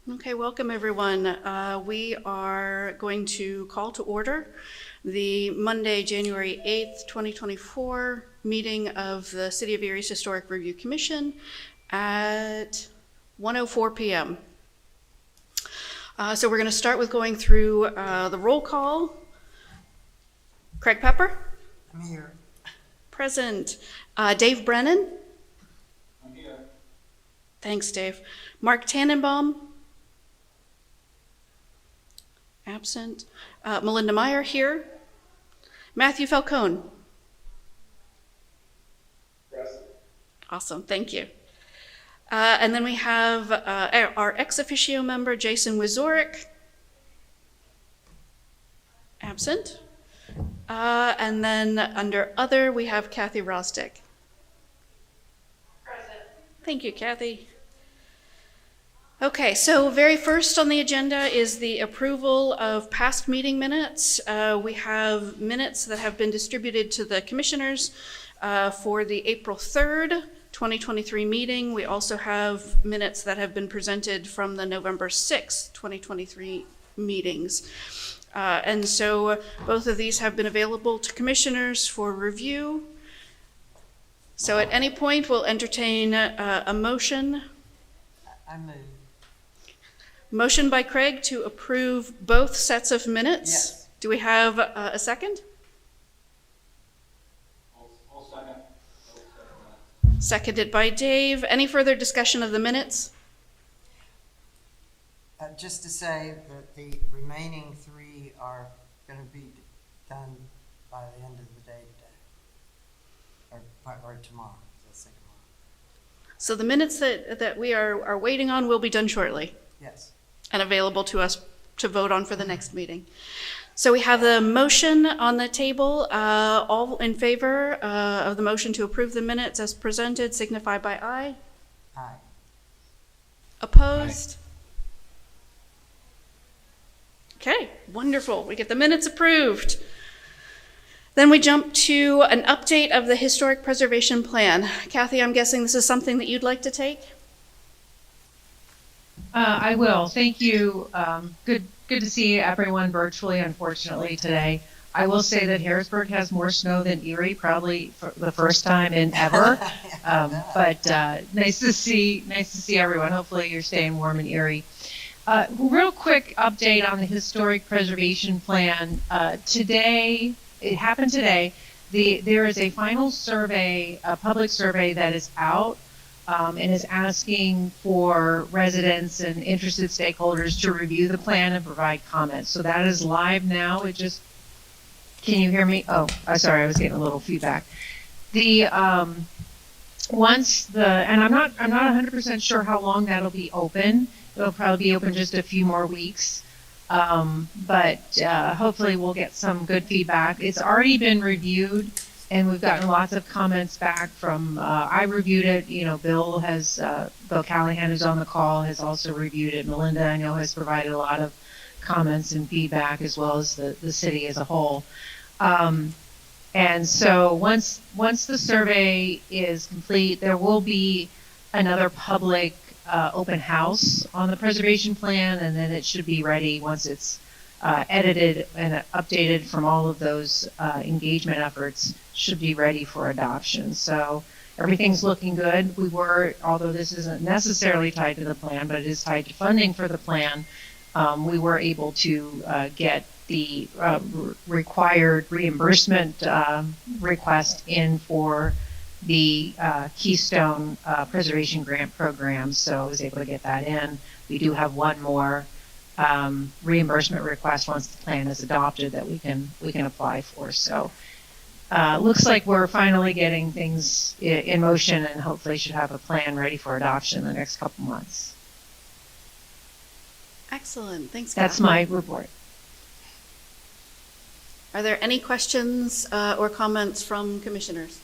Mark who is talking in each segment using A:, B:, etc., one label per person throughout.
A: Okay, welcome everyone. We are going to call to order the Monday, January 8th, 2024 meeting of the City of Erie's Historic Review Commission at 1:04 p.m. So we're going to start with going through the roll call. Craig Pepper?
B: I'm here.
A: Present. Dave Brennan?
C: I'm here.
A: Thanks, Dave. Mark Tannenbaum? Absent. Melinda Meyer here. Matthew Falcone.
C: Present.
A: Awesome, thank you. And then we have our ex officio member, Jason Wizorik. Absent. And then under other, we have Kathy Rosdick. Present. Thank you, Kathy. Okay, so very first on the agenda is the approval of past meeting minutes. We have minutes that have been distributed to the commissioners for the April 3rd, 2023 meeting. We also have minutes that have been presented from the November 6th, 2023 meetings. And so both of these have been available to commissioners for review. So at any point, we'll entertain a motion.
B: I move.
A: Motion by Craig to approve both sets of minutes.
B: Yes.
A: Do we have a second?
C: I'll second.
A: Seconded by Dave. Any further discussion of the minutes?
B: Just to say that the remaining three are going to be done by the end of the day today, or tomorrow. Let's say tomorrow.
A: So the minutes that we are waiting on will be done shortly
B: Yes.
A: and available to us to vote on for the next meeting. So we have the motion on the table. All in favor of the motion to approve the minutes as presented signify by aye.
B: Aye.
A: Opposed? Okay, wonderful. We get the minutes approved. Then we jump to an update of the Historic Preservation Plan. Kathy, I'm guessing this is something that you'd like to take?
D: I will. Thank you. Good to see everyone virtually, unfortunately, today. I will say that Harrisburg has more snow than Erie, probably for the first time in ever. But nice to see everyone. Hopefully you're staying warm in Erie. Real quick update on the Historic Preservation Plan. It happened today. There is a final survey, a public survey that is out. And is asking for residents and interested stakeholders to review the plan and provide comments. So that is live now. Can you hear me? Oh, sorry, I was getting a little feedback. And I'm not 100% sure how long that'll be open. It'll probably be open just a few more weeks. But hopefully we'll get some good feedback. It's already been reviewed. And we've gotten lots of comments back from, I reviewed it, Bill Callahan, who's on the call, has also reviewed it. Melinda, I know, has provided a lot of comments and feedback, as well as the city as a whole. And so once the survey is complete, there will be another public open house on the preservation plan, and then it should be ready once it's edited and updated from all of those engagement efforts, should be ready for adoption. So everything's looking good. Although this isn't necessarily tied to the plan, but it is tied to funding for the plan, we were able to get the required reimbursement request in for the Keystone Preservation Grant Program. So I was able to get that in. We do have one more reimbursement request once the plan is adopted that we can apply for. So looks like we're finally getting things in motion, and hopefully should have a plan ready for adoption in the next couple months.
A: Excellent, thanks.
D: That's
A: Kathy.
D: my report.
A: Are there any questions or comments from commissioners?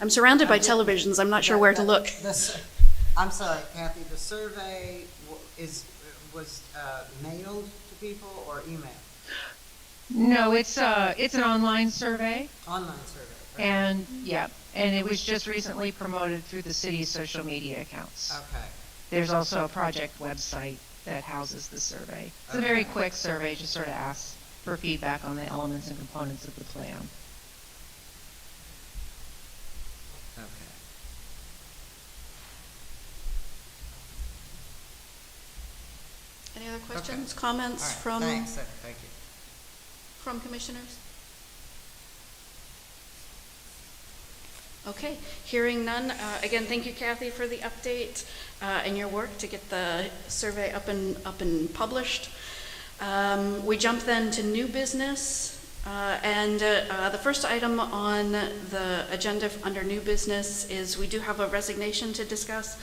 A: I'm surrounded by televisions. I'm not sure where to look.
B: I'm sorry, Kathy. The survey was mailed to people or emailed?
D: No, it's an online survey.
B: Online survey. Right.
D: And it was just recently promoted through the city's social media accounts.
B: Okay.
D: There's also a project website that houses the survey. It's a very quick survey, just sort of asks for feedback on the elements and components of the plan.
B: Okay.
A: Any other questions,
B: All
A: comments
B: right,
A: from,
B: thanks, thank you.
A: from commissioners? Okay, hearing none. Again, thank you, Kathy, for the update and your work to get the survey up and published. We jump then to new business, and the first item on the agenda under new business is we do have a resignation to discuss.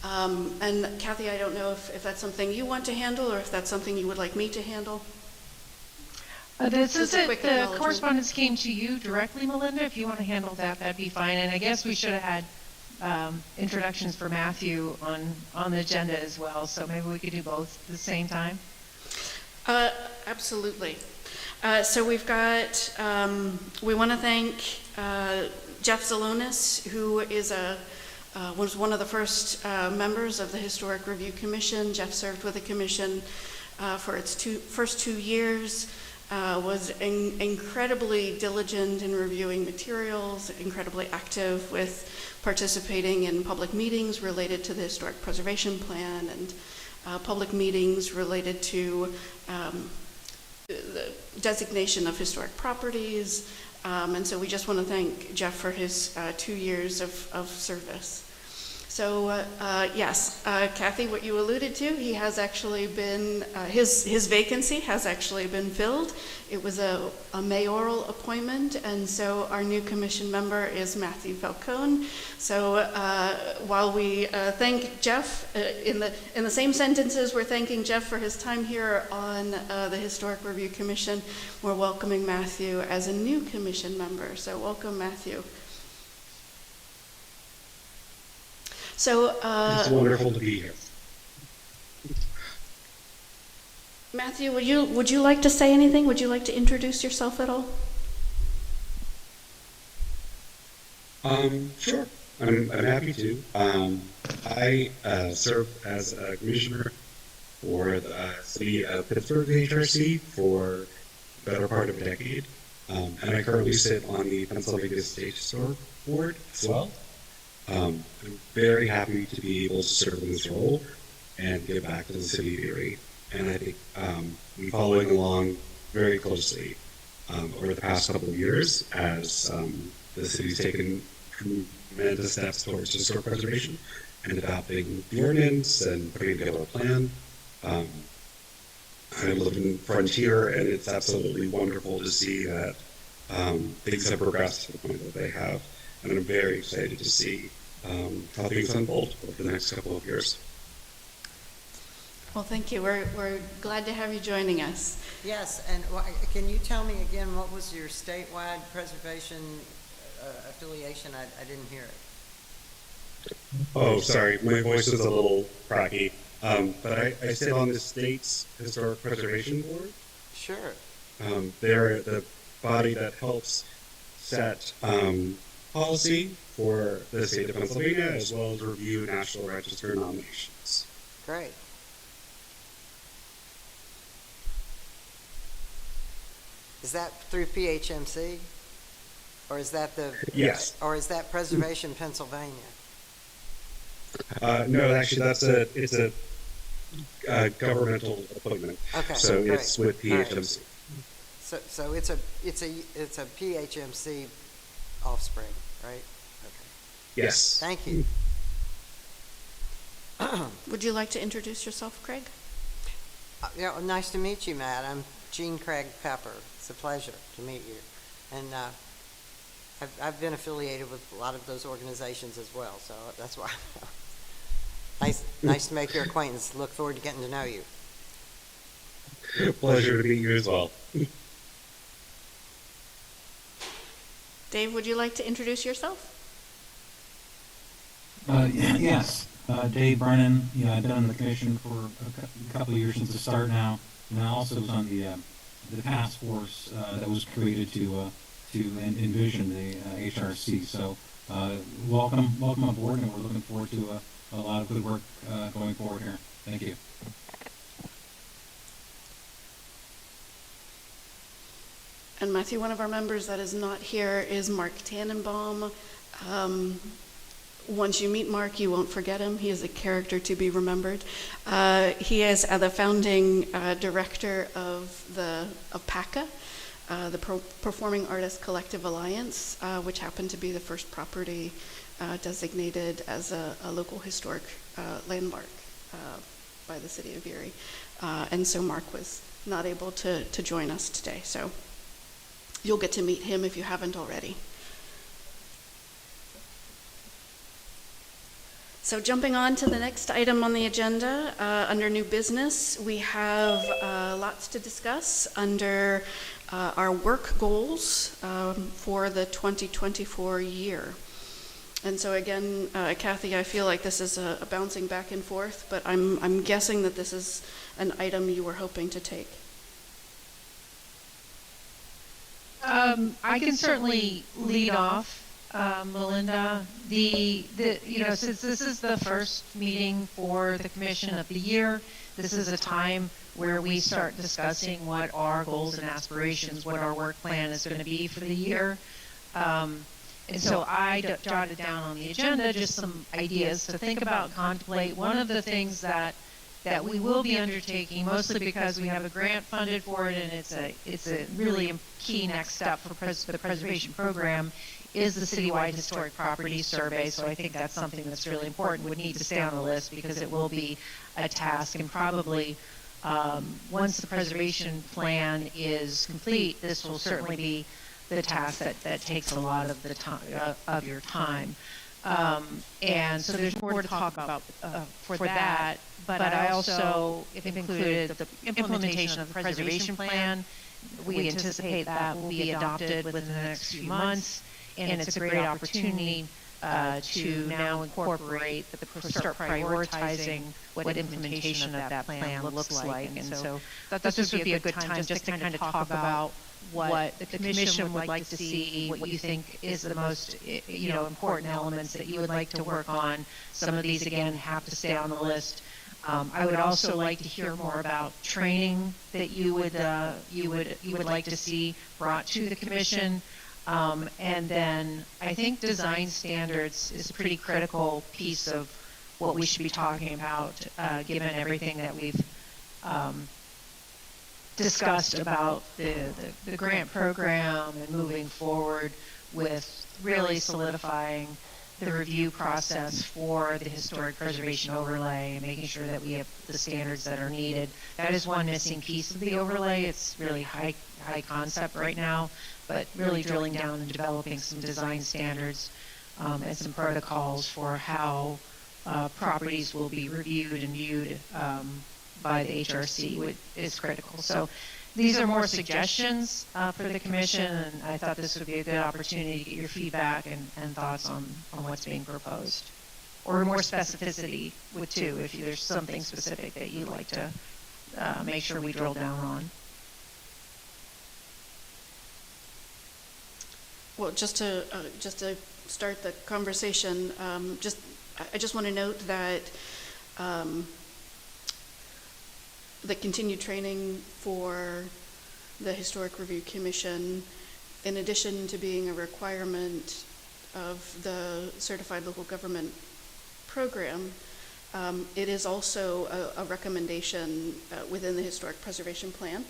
A: And Kathy, I don't know if that's something you want to handle or if that's something you would like me to handle.
D: This is
A: Just a
D: it.
A: quick
D: The
A: acknowledgement.
D: correspondence came to you directly, Melinda. If you want to handle that, that'd be fine. And I guess we should have had introductions for Matthew on the agenda as well. So maybe we could do both at the same time.
A: Absolutely. So we've got, we want to thank Jeff Zalonis, who is was one of the first members of the Historic Review Commission. Jeff served with the commission for its first 2 years, was incredibly diligent in reviewing materials, incredibly active with participating in public meetings related to the Historic Preservation Plan and public meetings related to the designation of historic properties. And so we just want to thank Jeff for his 2 years of service. So yes, Kathy, what you alluded to, he has actually been, his vacancy has actually been filled. It was a mayoral appointment, and so our new commission member is Matthew Falcone. So while we thank Jeff, in the same sentences we're thanking Jeff for his time here on the Historic Review Commission, we're welcoming Matthew as a new commission member. So welcome, Matthew. So,
E: It's wonderful to be here.
A: Matthew, would you like to say anything? Would you like to introduce yourself at all?
E: Sure. I'm happy to. I serve as a commissioner for the city of Pittsburgh HRC for the better part of a decade. And I currently sit on the Pennsylvania State Historic Board as well. I'm very happy to be able to serve in this role and give back to the city of Erie. And I think I'm following along very closely over the past couple of years as the city's taken tremendous steps towards historic preservation and adopting the ordinance and putting together a plan. I live in Frontier, and it's absolutely wonderful to see that things have progressed to the point that they have. And I'm very excited to see how things unfold over the next couple of years.
A: Well, thank you. We're glad to have you joining us.
B: Yes, and can you tell me again, what was your statewide preservation affiliation? I didn't hear it.
E: Oh, sorry, my voice is a little cracky. But I sit on the state's Historic Preservation Board.
B: Sure.
E: They're the body that helps set policy for the state of Pennsylvania, as well as review National Register nominations.
B: Great. Is that through PHMC? Or is that
E: Yes.
B: Or is that Preservation Pennsylvania?
E: No, actually, it's a governmental appointment.
B: Okay.
E: So
B: great.
E: it's with
B: All right.
E: PHMC.
B: So it's a PHMC offspring, right? Okay.
E: Yes.
B: Thank you.
A: Would you like to introduce yourself, Craig?
B: Yeah, nice to meet you, Matt. I'm Gene Craig Pepper. It's a pleasure to meet you. And I've been affiliated with a lot of those organizations as well, so that's why. Nice to make your acquaintance. Look forward to getting to know you.
E: Pleasure to meet you as well.
A: Dave, would you like to introduce yourself?
F: Yes, Dave Brennan. I've been on the commission for a couple of years since the start now, and I also was on the task force that was created to envision the HRC. So welcome aboard, and we're looking forward to a lot of good work going forward here. Thank you.
A: And Matthew, one of our members that is not here is Mark Tannenbaum. Once you meet Mark, you won't forget him. He is a character to be remembered. He is the founding director of PACA, the Performing Artists Collective Alliance, which happened to be the first property designated as a local historic landmark by the city of Erie. And so Mark was not able to join us today. So you'll get to meet him if you haven't already. So jumping on to the next item on the agenda, under new business, we have lots to discuss under our work goals for the 2024 year. And so again, Kathy, I feel like this is a bouncing back and forth, but I'm guessing that this is an item you were hoping to take.
D: I can certainly lead off, Melinda. Since this is the first meeting for the commission of the year, this is a time where we start discussing what our goals and aspirations, what our work plan is going to be for the year. And so I jotted down on the agenda just some ideas to think about, contemplate. One of the things that we will be undertaking, mostly because we have a grant funded for it, and it's a really key next step for the preservation program, is the citywide historic property survey. So I think that's something that's really important, would need to stay on the list because it will be a task, and probably once the preservation plan is complete, this will certainly be the task that takes a lot of the time of your time. And so there's more to talk about for that, but I also included the implementation of the preservation plan. We anticipate that will be adopted within the next few months, and it's a great opportunity to now incorporate, start prioritizing what implementation of that plan looks like. And so I thought this would be a good time just to kind of talk about what the commission would like to see, what you think is the most important elements that you would like to work on. Some of these, again, have to stay on the list. I would also like to hear more about training that you would like to see brought to the commission. And then I think design standards is a pretty critical piece of what we should be talking about, given everything that we've discussed about the grant program and moving forward with really solidifying the review process for the historic preservation overlay and making sure that we have the standards that are needed. That is one missing piece of the overlay. It's really high concept right now, but really drilling down and developing some design standards and some protocols for how properties will be reviewed and viewed by the HRC is critical. So these are more suggestions for the commission, and I thought this would be a good opportunity to get your feedback and thoughts on what's being proposed. Or more specificity too, if there's something specific that you'd like to make sure we drill down on.
A: Well, just to start the conversation, I just want to note that the continued training for the Historic Review Commission, in addition to being a requirement of the Certified Local Government Program, it is also a recommendation within the Historic Preservation Plan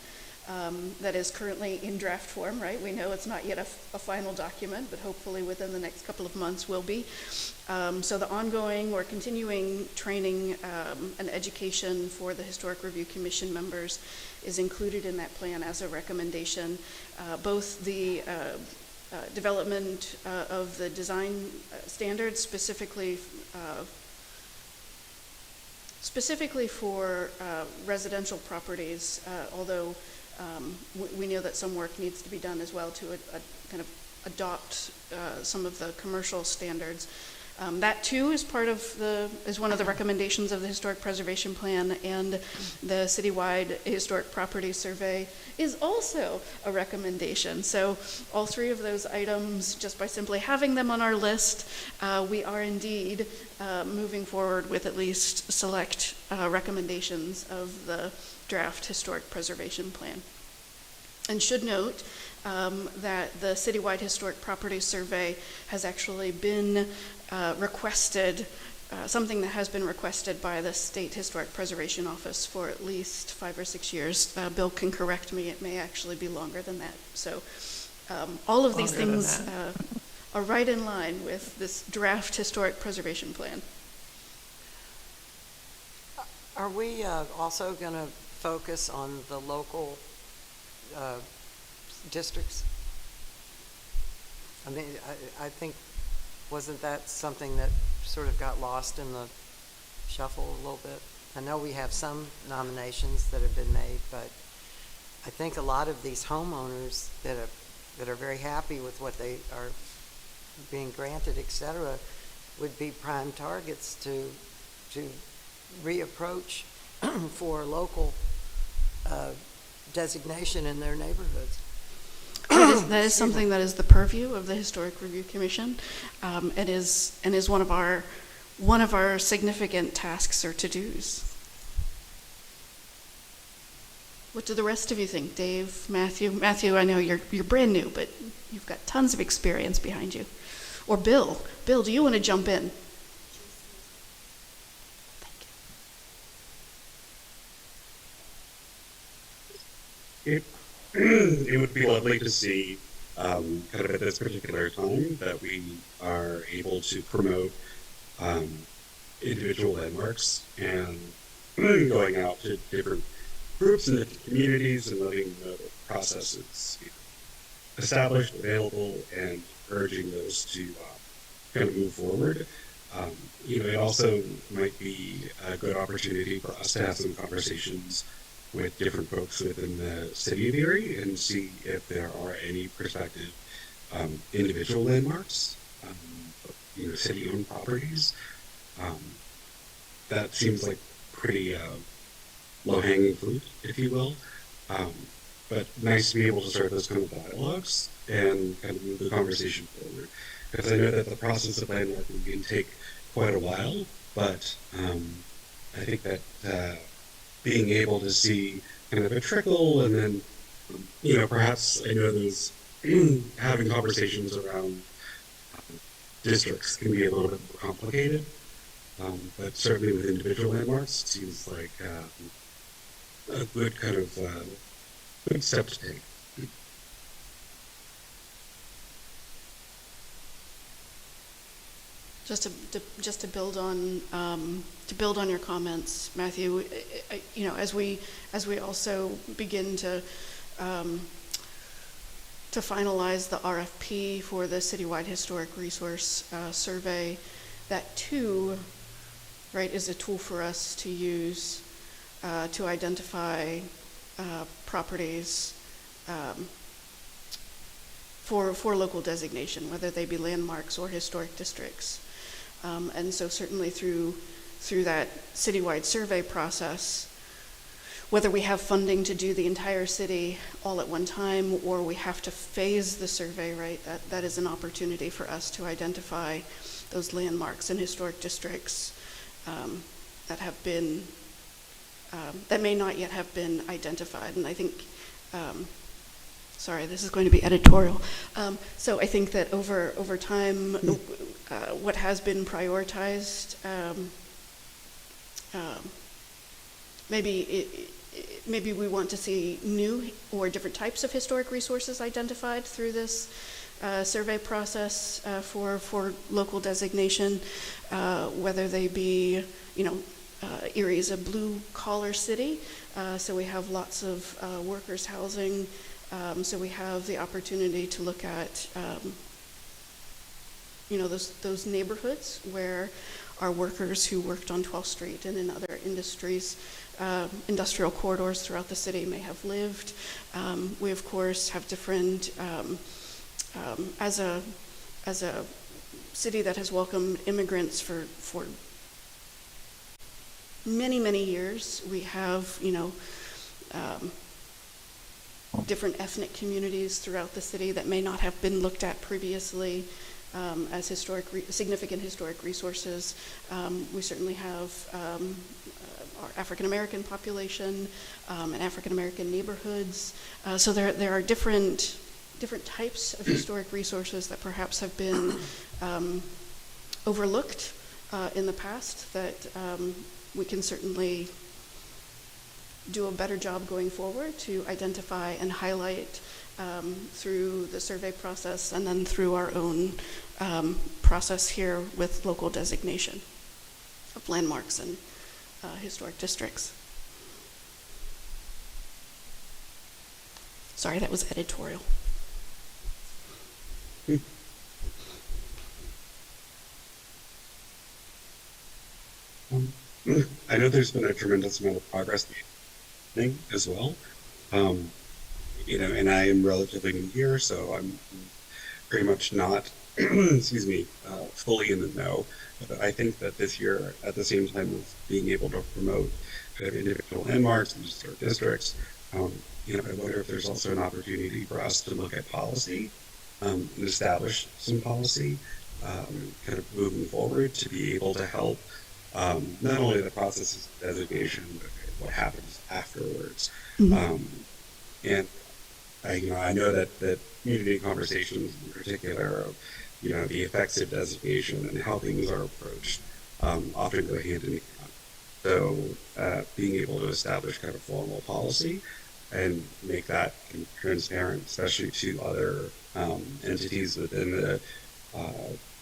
A: that is currently in draft form, right? We know it's not yet a final document, but hopefully within the next couple of months will be. So the ongoing or continuing training and education for the Historic Review Commission members is included in that plan as a recommendation. Both the development of the design standards specifically for residential properties, although we know that some work needs to be done as well to kind of adopt some of the commercial standards. That too is one of the recommendations of the Historic Preservation Plan, and the citywide historic property survey is also a recommendation. So all three of those items, just by simply having them on our list, we are indeed moving forward with at least select recommendations of the draft Historic Preservation Plan. And should note that the Citywide Historic Properties Survey has actually been requested, something that has been requested by the State Historic Preservation Office for at least 5 or 6 years. Bill can correct me, it may actually be longer than that. So all of these
D: Longer than
A: things are right in line with this draft historic preservation plan.
B: Are we also going to focus on the local districts? I mean, I think, wasn't that something that sort of got lost in the shuffle a little bit? I know we have some nominations that have been made, but I think a lot of these homeowners that are very happy with what they are being granted, et cetera, would be prime targets to reapproach for local designation in their neighborhoods.
A: That is something that is the purview of the Historic Review Commission, and is one of our significant tasks or to-dos. What do the rest of you think? Dave, Matthew? Matthew, I know you're brand new, but you've got tons of experience behind you. Or Bill. Bill, do you want to jump in?
E: It would be lovely to see, kind of at this particular time, that we are able to promote individual landmarks and going out to different groups and different communities and letting the processes established, available, and urging those to kind of move forward. It also might be a good opportunity for us to have some conversations with different folks within the city of Erie and see if there are any prospective individual landmarks, city-owned properties. That seems like pretty low-hanging fruit, if you will. But nice to be able to start those kind of dialogues and kind of move the conversation forward. Because I know that the process of landmarking can take quite a while, but I think that being able to see kind of a trickle and then, perhaps I know there's having conversations around districts can be a little bit more complicated, but certainly with individual landmarks, it seems like a good kind of good step to take.
A: Just to build on your comments, Matthew, as we also begin to finalize the RFP for the Citywide Historic Resource Survey, that too, right, is a tool for us to use to identify properties for local designation, whether they be landmarks or historic districts. And so certainly through that citywide survey process, whether we have funding to do the entire city all at one time or we have to phase the survey, right, that is an opportunity for us to identify those landmarks and historic districts that have been, that may not yet have been identified. And I think, sorry, this is going to be editorial. So I think that over time, what has been prioritized, maybe we want to see new or different types of historic resources identified through this survey process for local designation, whether they be, Erie is a blue-collar city, so we have lots of workers' housing. So we have the opportunity to look at, those neighborhoods where our workers who worked on 12th Street and in other industries, industrial corridors throughout the city may have lived. We of course have different, as a city that has welcomed immigrants for many, many years, we have, different ethnic communities throughout the city that may not have been looked at previously as significant historic resources. We certainly have our African-American population and African-American neighborhoods. So there are different types of historic resources that perhaps have been overlooked in the past that we can certainly do a better job going forward to identify and highlight through the survey process and then through our own process here with local designation of landmarks and historic districts. Sorry, that was editorial.
E: I know there's been a tremendous amount of progress made as well. And I am relatively new here, so I'm pretty much not, excuse me, fully in the know. But I think that this year, at the same time as being able to promote kind of individual landmarks and historic districts, I wonder if there's also an opportunity for us to look at policy and establish some policy kind of moving forward to be able to help not only the process of designation, but what happens afterwards. And I know that community conversations in particular of, the effects of designation and how things are approached often go hand in hand. So being able to establish kind of formal policy and make that transparent, especially to other entities within the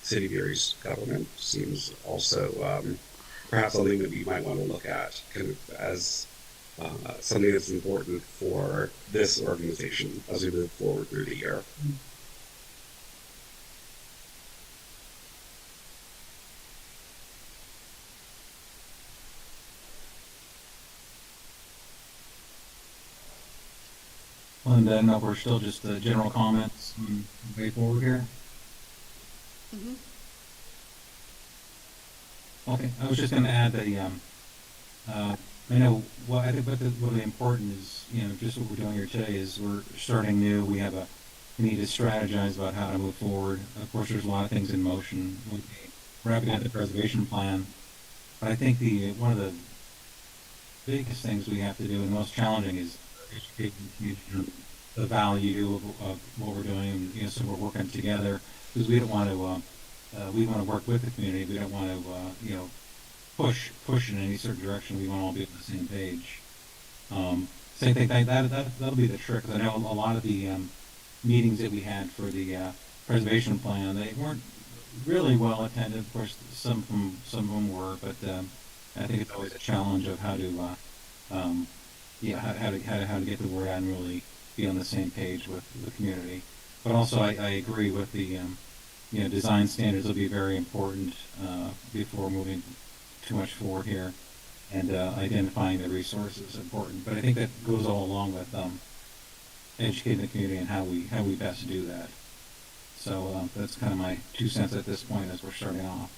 E: City of Erie's government, seems also perhaps something that we might want to look at kind of as something that's important for this organization as we move forward through the year.
F: Well, and then we're still just general comments way forward here.
A: Mm-hmm.
F: Okay, I was just going to add that I know what I think what really important is, just what we're doing here today is we're starting new. We need to strategize about how to move forward. Of course, there's a lot of things in motion. We're wrapping up the preservation plan, but I think one of the biggest things we have to do and most challenging is educate the value of what we're doing. So we're working together because we don't want to. We want to work with the community. We don't want to, push in any certain direction. We want to all be on the same page. Same thing. That'll be the trick. 'Cause I know a lot of the meetings that we had for the preservation plan, they weren't really well attended. Of course, some of them were, but I think it's always a challenge of how to, how to get the word out and really be on the same page with the community. But also, I agree with the design standards will be very important before moving too much forward here, and identifying the resources is important. But I think that goes all along with educating the community and how we best do that. So that's kind of my 2 cents at this point as we're starting off.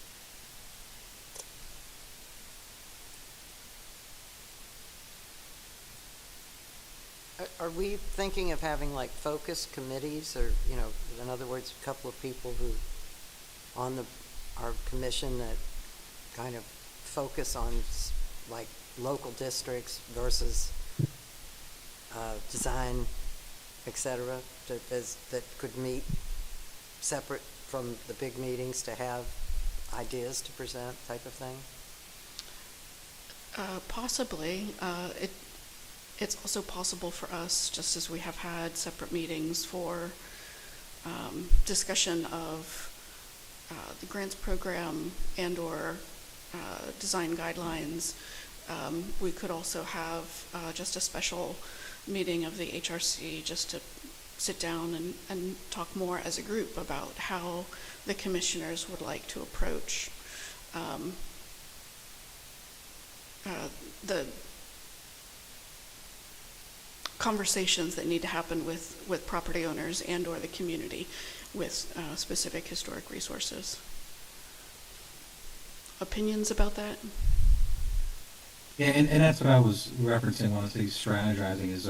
B: Are we thinking of having like focus committees or, in other words, a couple of people who on our commission that kind of focus on like local districts versus design, et cetera, that could meet separate from the big meetings to have ideas to present type of thing?
A: Possibly. It's also possible for us, just as we have had separate meetings for discussion of the grants program and or design guidelines. We could also have just a special meeting of the HRC just to sit down and talk more as a group about how the commissioners would like to approach the conversations that need to happen with property owners and or the community with specific historic resources. Opinions about that?
F: Yeah, and that's what I was referencing when I say strategizing is,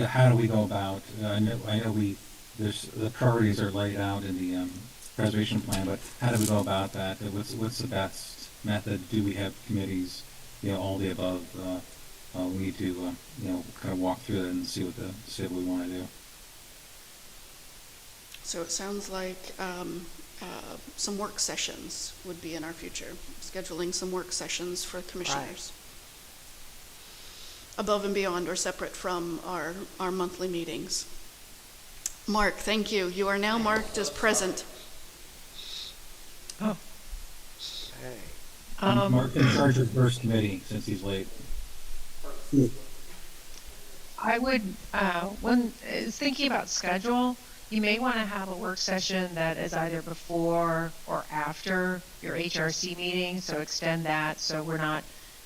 F: how do we go about, I know the priorities are laid out in the preservation plan, but how do we go about that? What's the best method? Do we have committees? all the above. We need to, kind of walk through it and see what we want to do.
A: So it sounds like some work sessions would be in our future, scheduling some work sessions for commissioners. Above and beyond or separate from our monthly meetings. Mark, thank you. You are now marked as present.
D: Oh.
B: Okay.
F: Mark in charge of first committee since he's late.
D: I would, when thinking about schedule, you may want to have a work session that is either before or after your HRC meeting, so extend that so we're not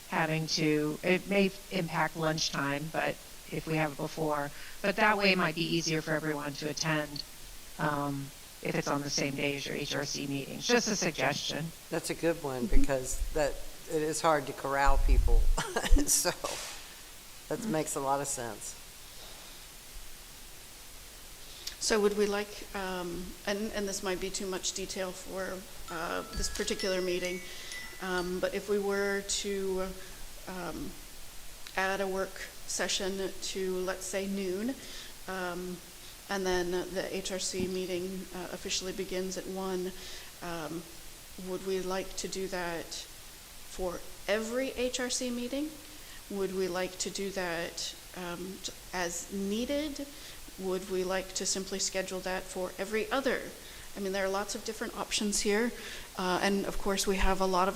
D: having to, it may impact lunchtime, but if we have it before, but that way it might be easier for everyone to attend if it's on the same day as your HRC meeting. Just a suggestion.
B: That's a good one, because it is hard to corral people. So that makes a lot of sense.
A: So would we like, and this might be too much detail for this particular meeting, but if we were to add a work session to, let's say, noon, and then the HRC meeting officially begins at 1, would we like to do that for every HRC meeting? Would we like to do that as needed? Would we like to simply schedule that for every other? I mean, there are lots of different options here, and of course, we have a lot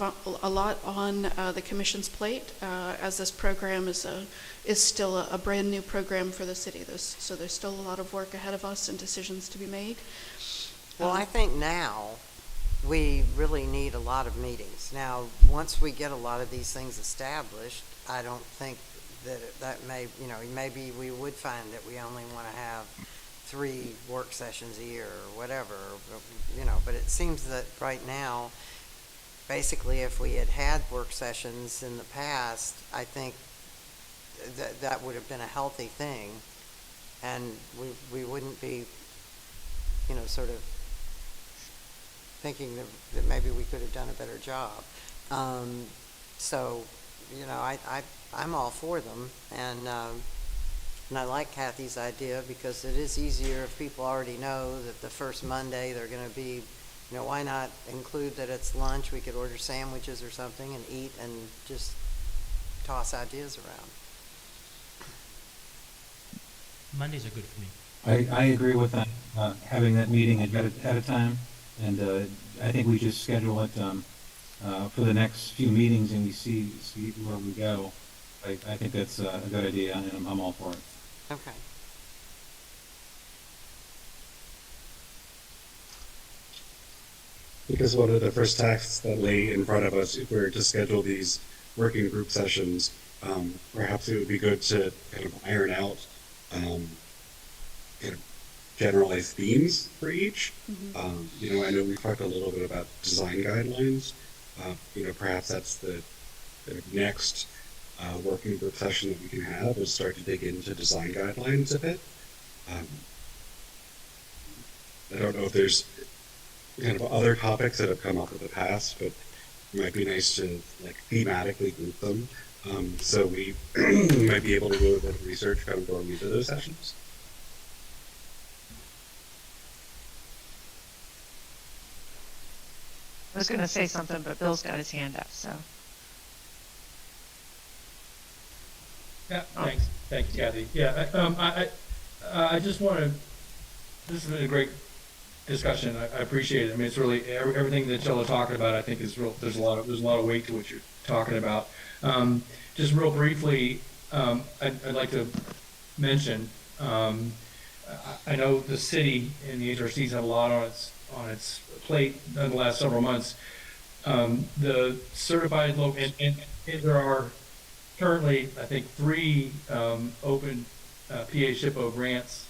A: on the Commission's plate, as this program is still a brand new program for the city. So there's still a lot of work ahead of us and decisions to be made.
B: Well, I think now we really need a lot of meetings. Now, once we get a lot of these things established, I don't think that maybe we would find that we only want to have 3 work sessions a year or whatever, but it seems that right now, basically, if we had work sessions in the past, I think that would have been a healthy thing, and we wouldn't be, sort of thinking that maybe we could have done a better job. So, I'm all for them, and I like Kathy's idea, because it is easier if people already know that the first Monday they're going to be, why not include that it's lunch? We could order sandwiches or something and eat and just toss ideas around.
G: Mondays are good for me.
F: I agree with that, having that meeting at a time, and I think we just schedule it for the next few meetings, and we see where we go. I think that's a good idea, and I'm all for it.
B: Okay.
E: Because one of the first tasks that lay in front of us, if we were to schedule these working group sessions, perhaps it would be good to kind of iron out kind of generalized themes for each.
A: Mm-hmm.
E: I know we talked a little bit about design guidelines. Perhaps that's the next working group session that we can have, is start to dig into design guidelines a bit. I don't know if there's kind of other topics that have come up in the past, but it might be nice to thematically group them. So we might be able to do a bit of research kind of going into those sessions.
D: I was going to say something, but Bill's got his hand up, so.
G: Yeah, thanks. Thanks, Kathy. Yeah, I just want to, this has been a great discussion. I appreciate it. I mean, it's really, everything that y'all are talking about, I think is real, there's a lot of weight to what you're talking about. Just real briefly, I'd like to mention, I know the city and the HRCs have a lot on its plate in the last several months. The certified local, and there are currently, I think, 3 open PA SHPO grants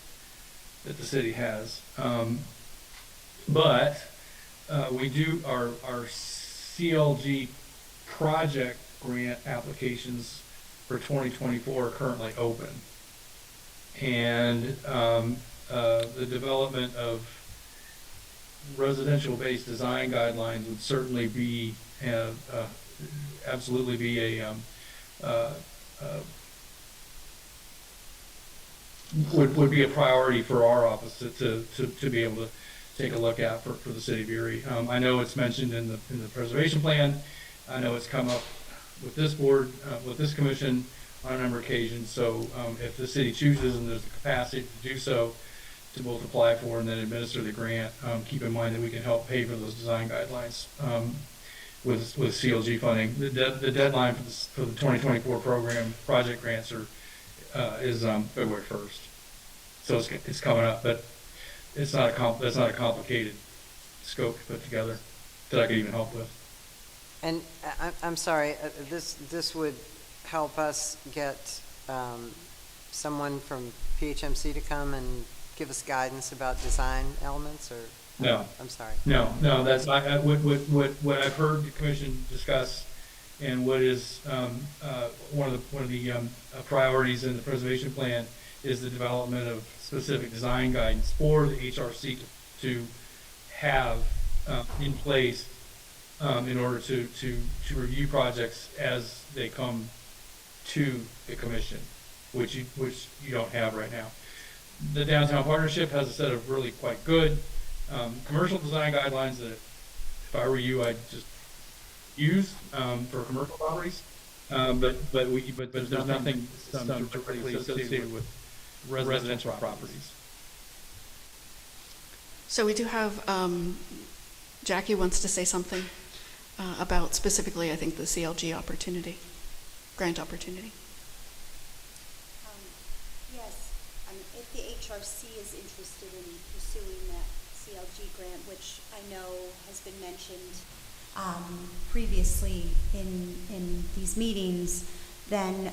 G: that the city has. But we do, our CLG project grant applications for 2024 are currently open. And the development of residential-based design guidelines would certainly be, absolutely be uh, uh, would be a priority for our office to be able to take a look at for the city of Erie. I know it's mentioned in the preservation plan. I know it's come up with this board, with this commission on a number of occasions. So if the city chooses and there's the capacity to do so, to both apply for and then administer the grant, keep in mind that we can help pay for those design guidelines with CLG funding. The deadline for the 2024 program project grants is February 1st. So it's coming up, but it's not a complicated scope to put together that I could even help with.
B: And I'm sorry, this would help us get someone from PHMC to come and give us guidance about design elements, or?
G: No.
B: I'm sorry.
G: No, that's what I've heard the commission discuss, and what is one of the priorities in the preservation plan is the development of specific design guidance for the HRC to have in place in order to review projects as they come to the commission, which you don't have right now. The Downtown Partnership has a set of really quite good commercial design guidelines that, if I were you, I'd just use for commercial properties. But there's nothing directly associated with residential properties.
A: So we do have, Jackie wants to say something about specifically, I think, the CLG opportunity, grant opportunity.
H: Yes, if the HRC is interested in pursuing that CLG grant, which I know has been mentioned previously in these meetings, then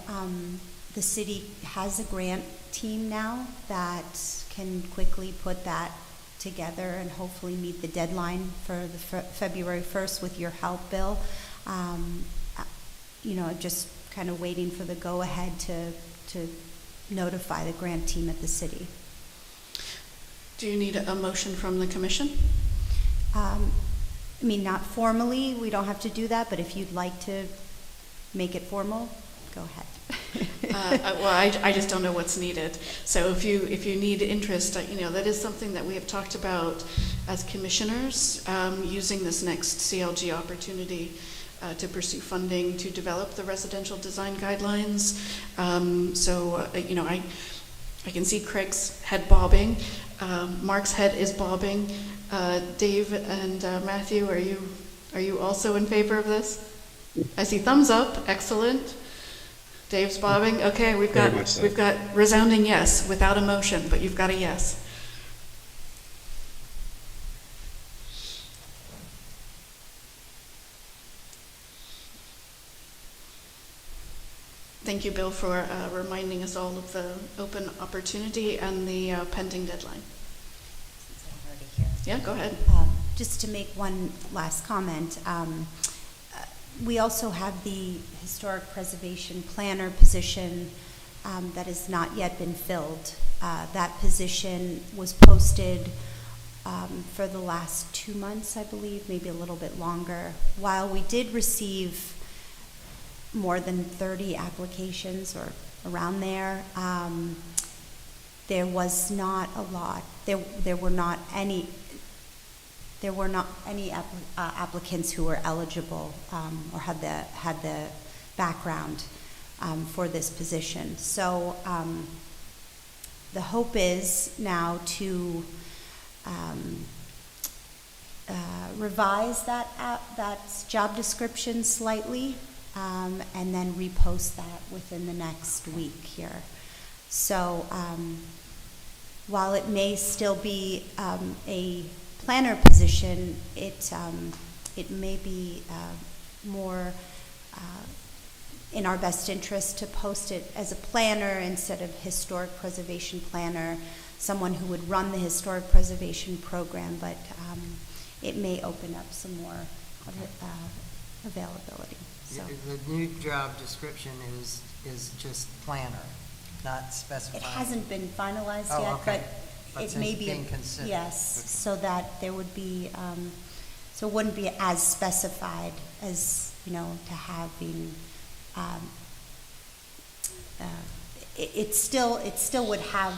H: the city has a grant team now that can quickly put that together and hopefully meet the deadline for the February 1st with your help, Bill. Just kind of waiting for the go-ahead to notify the grant team at the city.
A: Do you need a motion from the commission?
H: Not formally, we don't have to do that, but if you'd like to make it formal, go ahead.
A: Well, I just don't know what's needed. So if you need interest, that is something that we have talked about as commissioners, using this next CLG opportunity to pursue funding to develop the residential design guidelines. I can see Craig's head bobbing. Mark's head is bobbing. Dave and Matthew, are you also in favor of this? I see thumbs up. Excellent. Dave's bobbing. Okay, we've got resounding yes without a motion, but you've got a yes. Thank you, Bill, for reminding us all of the open opportunity and the pending deadline.
H: Since I'm already here.
A: Yeah, go ahead.
H: Just to make one last comment, we also have the historic preservation planner position that has not yet been filled. That position was posted for the last 2 months, I believe, maybe a little bit longer. While we did receive more than 30 applications or around there, there was not a lot. There were not any applicants who were eligible or had the background for this position. So the hope is now to revise that job description slightly and then repost that within the next week here. So while it may still be a planner position, it may be more in our best interest to post it as a planner instead of historic preservation planner, someone who would run the historic preservation program, but it may open up some more availability. So
B: The new job description is just planner, not specified.
H: it hasn't been finalized
B: Oh,
H: yet,
B: okay.
H: but it
B: But
H: may
B: it's
H: be.
B: being considered.
H: Yes,
B: Okay.
H: so that there would be, so it wouldn't be as specified as, to having it still would have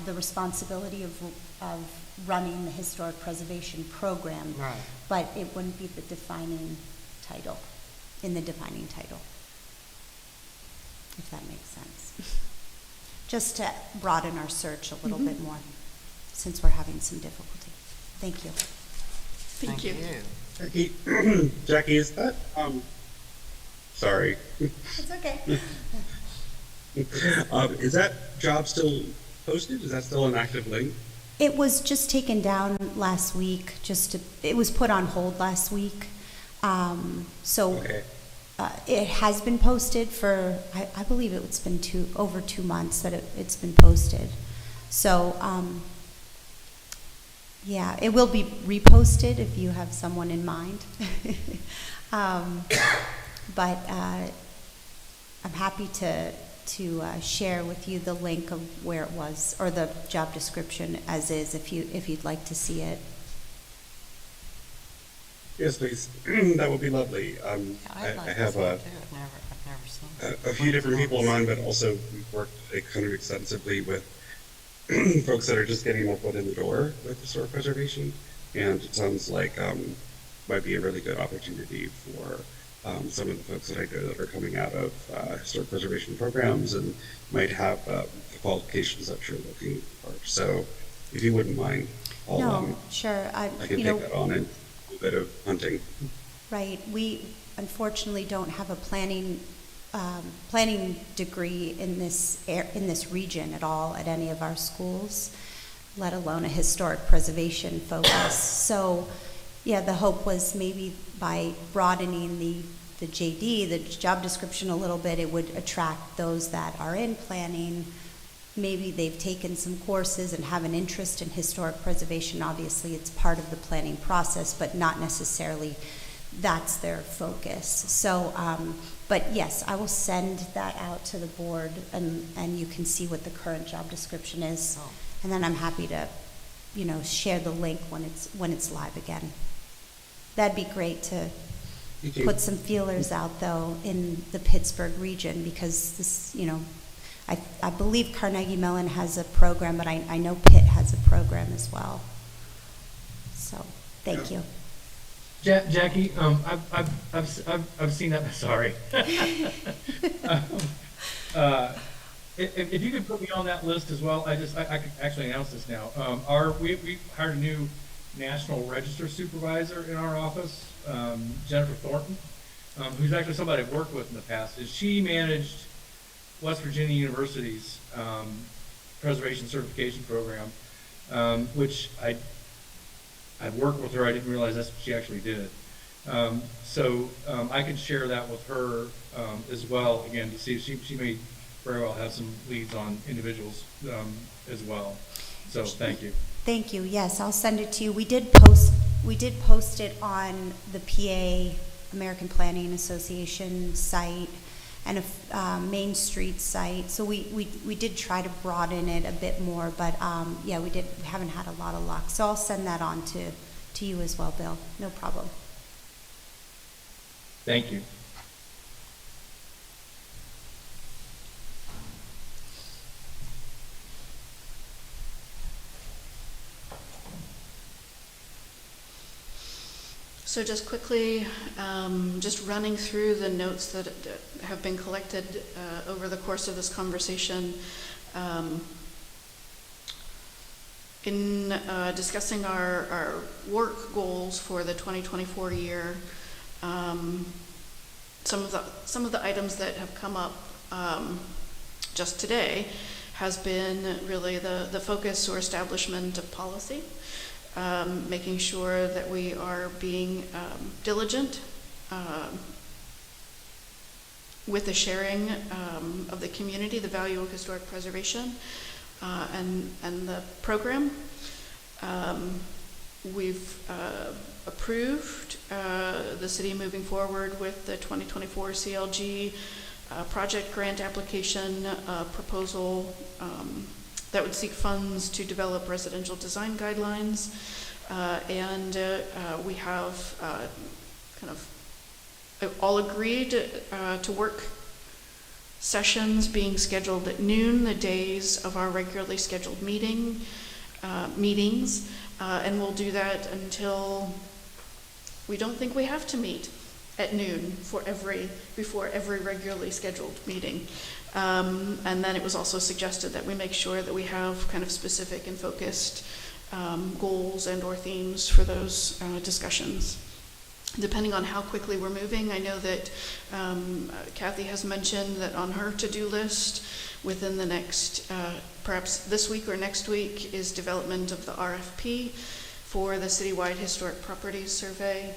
H: the responsibility of running the historic preservation program,
B: Right.
H: but it wouldn't be the defining title, in the defining title, if that makes sense. Just to broaden our search a little bit more, since we're having some difficulty. Thank you.
A: Thank you.
E: Jackie, Jackie, is that, sorry.
H: It's okay.
E: Is that job still posted? Is that still an active link?
H: It was just taken down last week, it was put on hold last week. So
E: Okay.
H: it has been posted for, I believe it's been over 2 months that it's been posted. So, yeah, it will be reposted if you have someone in mind. But I'm happy to share with you the link of where it was, or the job description as is, if you'd like to see it.
E: Yes, please. That would be lovely. I have
B: I've never seen it.
E: a few different people in mind, but also we've worked kind of extensively with folks that are just getting their foot in the door with historic preservation, and it sounds like might be a really good opportunity for some of the folks that I know that are coming out of historic preservation programs and might have the qualifications that you're looking for. So, if you wouldn't mind,
H: No, sure.
E: I can take that on and do a bit of hunting.
H: Right. We unfortunately don't have a planning degree in this region at all at any of our schools, let alone a historic preservation focus. So, yeah, the hope was maybe by broadening the JD, the job description, a little bit, it would attract those that are in planning. Maybe they've taken some courses and have an interest in historic preservation. Obviously, it's part of the planning process, but not necessarily that's their focus. So, but yes, I will send that out to the board, and you can see what the current job description is.
B: Oh.
H: And then I'm happy to, share the link when it's live again. That'd be great to put some feelers out, though, in the Pittsburgh region, because this, I believe Carnegie Mellon has a program, but I know Pitt has a program as well. So, thank you.
G: Jackie, I've seen that. Sorry. If you could put me on that list as well, I could actually announce this now. We hired a new National Register supervisor in our office, Jennifer Thornton, who's actually somebody I've worked with in the past. She managed West Virginia University's preservation certification program, which I'd worked with her. I didn't realize that's what she actually did. So I could share that with her as well, again, to see if she may very well have some leads on individuals as well. So thank you.
H: Thank you. Yes, I'll send it to you. We did post it on the PA American Planning Association site and a Main Street site. So we did try to broaden it a bit more, but yeah, we haven't had a lot of luck. So I'll send that on to you as well, Bill. No problem.
G: Thank you.
A: So just quickly, just running through the notes that have been collected over the course of this conversation. In discussing our work goals for the 2024 year, some of the items that have come up just today has been really the focus or establishment of policy. Making sure that we are being diligent with the sharing of the community, the value of historic preservation, and the program. We've approved the city moving forward with the 2024 CLG project grant application proposal that would seek funds to develop residential design guidelines, and we have kind of all agreed to work sessions being scheduled at noon, the days of our regularly scheduled meetings, and we'll do that until we don't think we have to meet at noon before every regularly scheduled meeting. And then it was also suggested that we make sure that we have kind of specific and focused goals and or themes for those discussions. Depending on how quickly we're moving, I know that Kathy has mentioned that on her to-do list within the next, perhaps this week or next week, is development of the RFP for the citywide historic properties survey.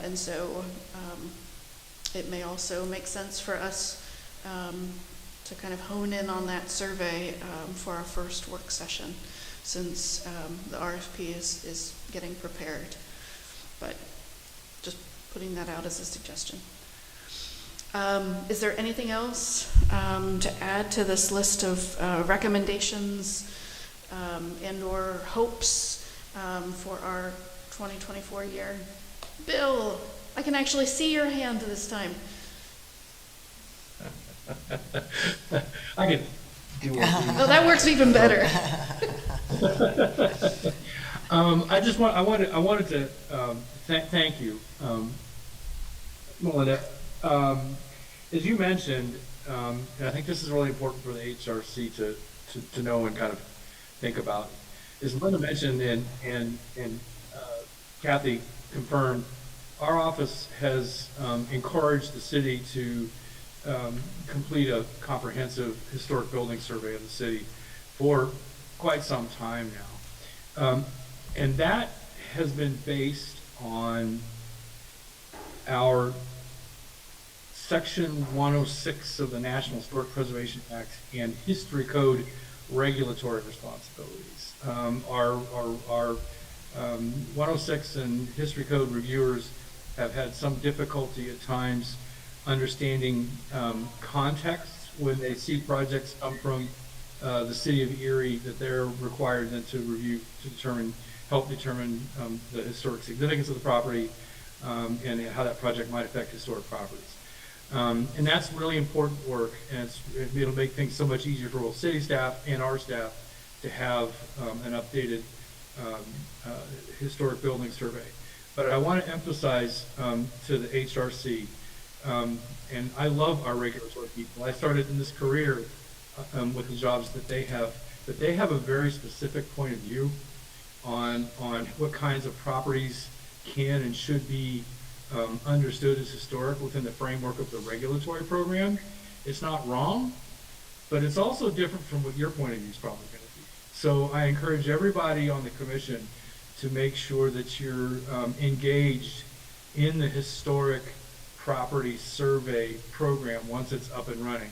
A: And so it may also make sense for us to kind of hone in on that survey for our first work session, since the RFP is getting prepared. But just putting that out as a suggestion. Is there anything else to add to this list of recommendations and or hopes for our 2024 year? Bill, I can actually see your hand this time.
G: I could do it.
A: Oh, that works even better.
G: I wanted to thank you, Melinda. As you mentioned, and I think this is really important for the HRC to know and kind of think about, as Melinda mentioned and Kathy confirmed, our office has encouraged the city to complete a comprehensive historic building survey of the city for quite some time now. And that has been based on our Section 106 of the National Historic Preservation Act and History Code regulatory responsibilities. Our 106 and History Code reviewers have had some difficulty at times understanding context when they see projects come from the city of Erie that they're required then to review to help determine the historic significance of the property and how that project might affect historic properties. And that's really important work, and it'll make things so much easier for both city staff and our staff to have an updated historic building survey. But I want to emphasize to the HRC, and I love our regulatory people. I started in this career with the jobs that they have a very specific point of view on what kinds of properties can and should be understood as historic within the framework of the regulatory program. It's not wrong, but it's also different from what your point of view is probably going to be. So I encourage everybody on the commission to make sure that you're engaged in the historic property survey program once it's up and running,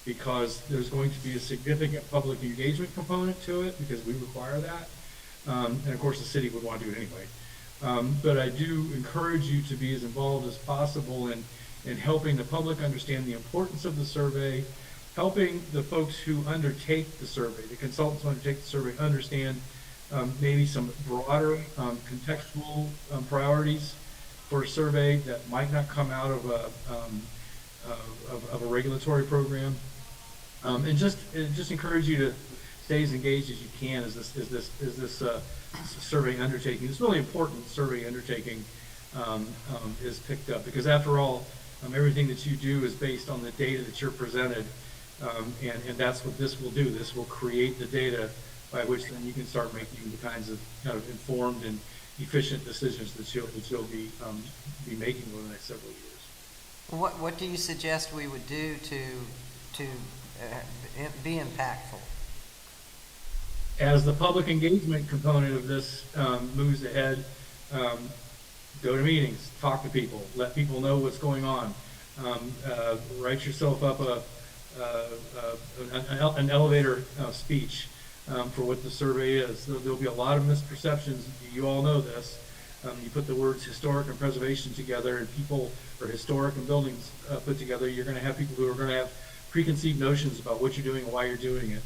G: because there's going to be a significant public engagement component to it because we require that. And of course the city would want to do it anyway. But I do encourage you to be as involved as possible in helping the public understand the importance of the survey, helping the folks who undertake the survey, the consultants who undertake the survey, understand maybe some broader contextual priorities for a survey that might not come out of a regulatory program, and just encourage you to stay as engaged as you can as this survey undertaking, this really important survey undertaking, is picked up, because after all, everything that you do is based on the data that you're presented, and that's what this will do. This will create the data by which then you can start making the kinds of informed and efficient decisions that you'll be making over the next several years.
B: What do you suggest we would do to be impactful?
G: As the public engagement component of this moves ahead, go to meetings, talk to people, let people know what's going on. Write yourself up an elevator speech for what the survey is. There'll be a lot of misperceptions. You all know this. You put the words historic and preservation together, and people, or historic and buildings put together, you're going to have people who are going to have preconceived notions about what you're doing and why you're doing it.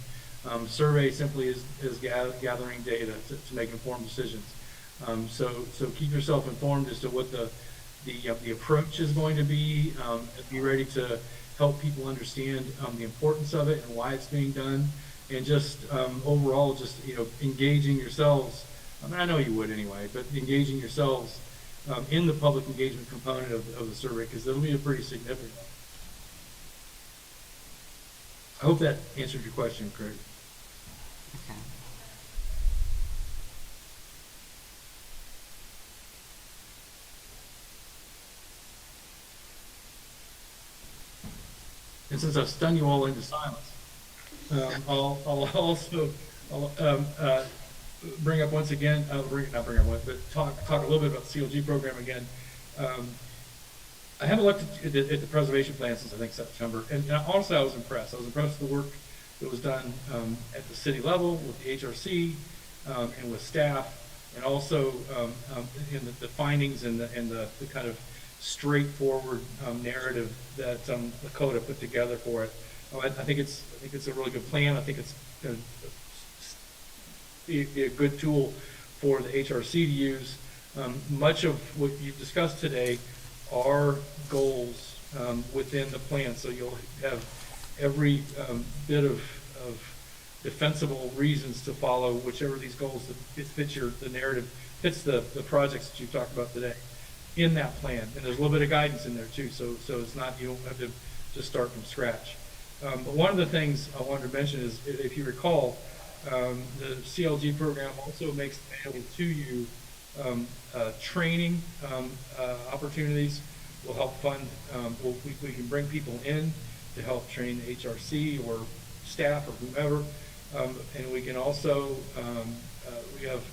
G: Survey simply is gathering data to make informed decisions. So keep yourself informed as to what the approach is going to be. Be ready to help people understand the importance of it and why it's being done, and just overall, just engaging yourselves. I mean, I know you would anyway, but engaging yourselves in the public engagement component of the survey, because it'll be pretty significant. I hope that answered your question, Craig.
B: Okay.
G: And since I've stunned you all into silence, I'll also bring up once again, not bring up once, but talk a little bit about the CLG program again. I haven't looked at the preservation plan since I think September, and honestly, I was impressed. I was impressed with the work that was done at the city level with the HRC and with staff, and also in the findings and the kind of straightforward narrative that Lakota put together for it. I think it's a really good plan. I think it's going to be a good tool for the HRC to use. Much of what you've discussed today are goals within the plan, so you'll have every bit of defensible reasons to follow whichever of these goals that fits the narrative, fits the projects that you've talked about today in that plan. And there's a little bit of guidance in there too, so it's not, you don't have to just start from scratch. But one of the things I wanted to mention is, if you recall, the CLG program also makes available to you training opportunities. Will help fund, we can bring people in to help train the HRC or staff or whomever, and we can also, we have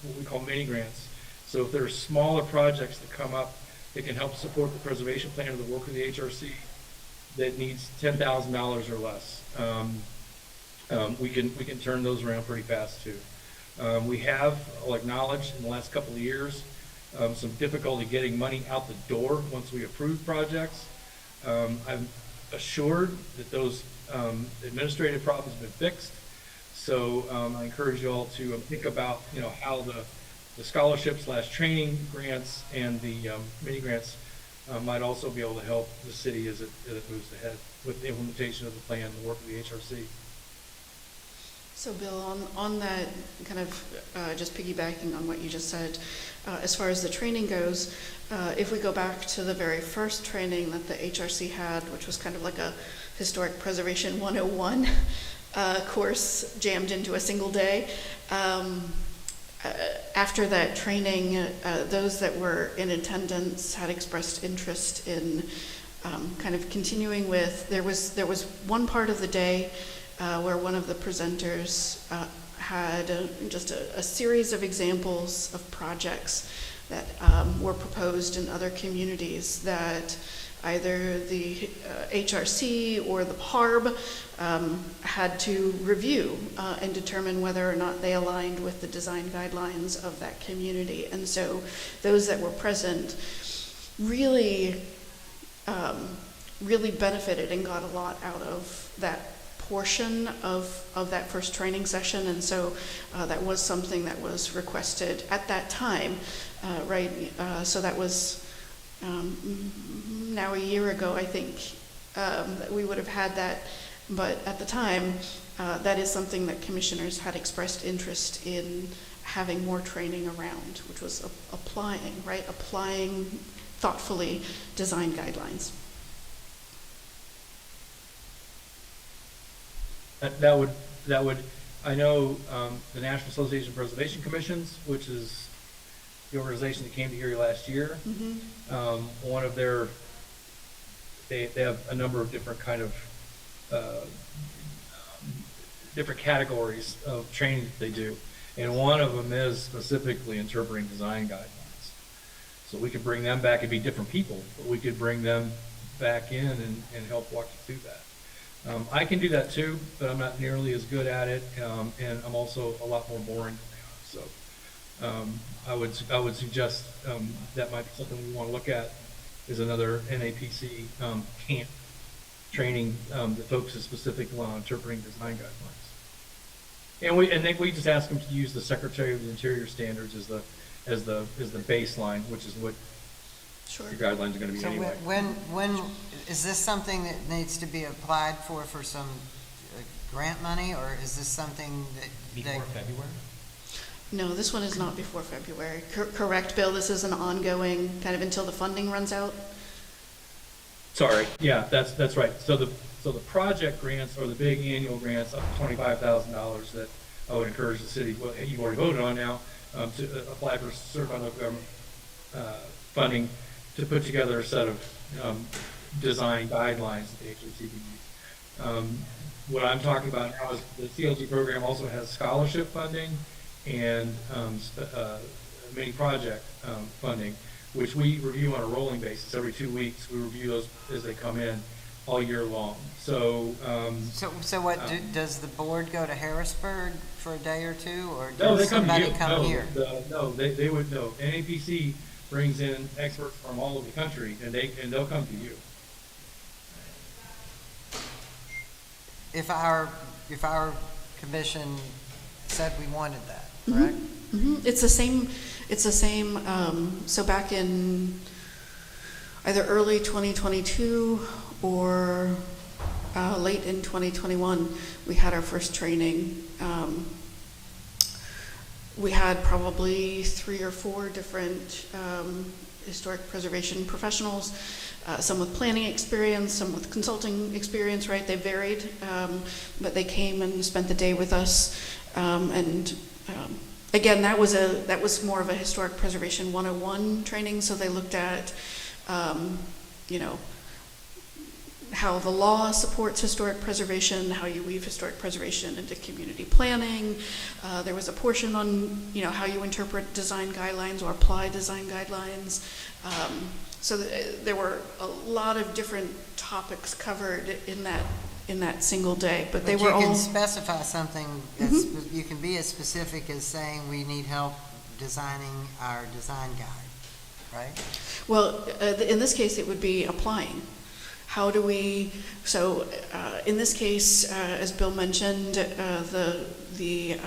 G: what we call mini grants. So if there are smaller projects that come up that can help support the preservation plan or the work of the HRC that needs $10,000 or less, we can turn those around pretty fast too. We have, I'll acknowledge, in the last couple of years, some difficulty getting money out the door once we approve projects. I'm assured that those administrative problems have been fixed. So I encourage you all to think about, how the scholarship/training grants and the mini grants might also be able to help the city as it moves ahead with the implementation of the plan and the work of the HRC.
A: So Bill, on that, kind of just piggybacking on what you just said, as far as the training goes, if we go back to the very first training that the HRC had, which was kind of like a Historic Preservation 101 course jammed into a single day, after that training, those that were in attendance had expressed interest in kind of continuing with, there was one part of the day where one of the presenters had just a series of examples of projects that were proposed in other communities that either the HRC or the HARB had to review and determine whether or not they aligned with the design guidelines of that community. And so those that were present really, really benefited and got a lot out of that portion of that first training session. And so that was something that was requested at that time, right? So that was now a year ago, I think, that we would have had that. But at the time, that is something that commissioners had expressed interest in having more training around, which was applying, right? Applying thoughtfully design guidelines.
G: That would, I know the National Association of Preservation Commissions, which is the organization that came to hear you last year. Mm-hmm. One of their, they have a number of different kind of different categories of training that they do, and one of them is specifically interpreting design guidelines. So we could bring them back. It'd be different people, but we could bring them back in and help walk you through that. I can do that too, but I'm not nearly as good at it, and I'm also a lot more boring than they are. So I would suggest that might be something we want to look at, is another NAPC camp training that focuses specifically on interpreting design guidelines. And then we just ask them to use the Secretary of the Interior standards as the baseline, which is what
A: Sure.
G: your guidelines are gonna be
B: So
G: anyway.
B: when, is this something that needs to be applied for some grant money, or is this something that?
I: February?
A: No, this one is not before February. Correct, Bill? This is an ongoing, kind of until the funding runs out?
G: Sorry, yeah, that's right. So the project grants, or the big annual grants, up to $25,000 that I would encourage the city, well, you've already voted on now, to apply for certified local government funding to put together a set of design guidelines that the HRC can use. What I'm talking about now is the CLG program also has scholarship funding and mini project funding, which we review on a rolling basis. Every 2 weeks, we review those as they come in all year long. So,
B: So what, does the board go to Harrisburg for a day or two, or
G: no, they
B: does
G: come to
B: somebody
G: you.
B: come
G: No,
B: here?
G: no, they would, no. NAPC brings in experts from all over the country, and they'll come to you.
B: If our commission said we wanted that, correct?
A: Mhm. It's the same, so back in either early 2022 or late in 2021, we had our first training. We had probably 3 or 4 different historic preservation professionals, some with planning experience, some with consulting experience, right? They varied, but they came and spent the day with us. Again, that was more of a historic preservation 101 training. So they looked at, how the law supports historic preservation, how you weave historic preservation into community planning. There was a portion on, how you interpret design guidelines or apply design guidelines. So there were a lot of different topics covered in that single day, but they were all.
B: You can specify something, you can be as specific as saying we need help designing our design guide, right?
A: Well, in this case, it would be applying. How do we, so in this case, as Bill mentioned, the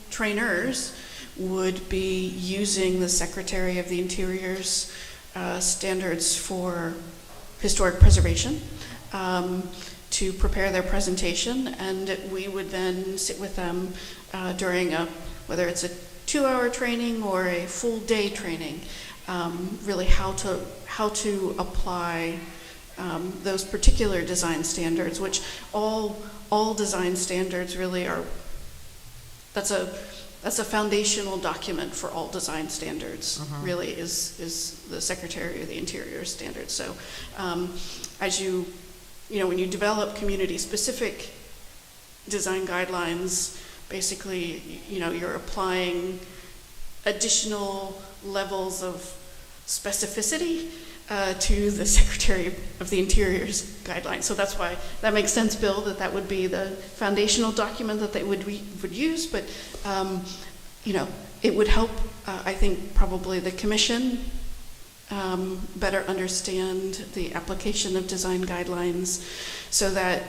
A: trainers would be using the Secretary of the Interior's standards for historic preservation to prepare their presentation, and we would then sit with them during whether it's a 2-hour training or a full day training, really how to apply those particular design standards, which all design standards really are. That's a foundational document for all design standards. Really is the Secretary of the Interior standards. So as when you develop community-specific design guidelines, basically, you're applying additional levels of specificity to the Secretary of the Interior's guidelines. So that's why that makes sense, Bill, that would be the foundational document that they would use. But it would help, I think, probably the commission better understand the application of design guidelines, so that.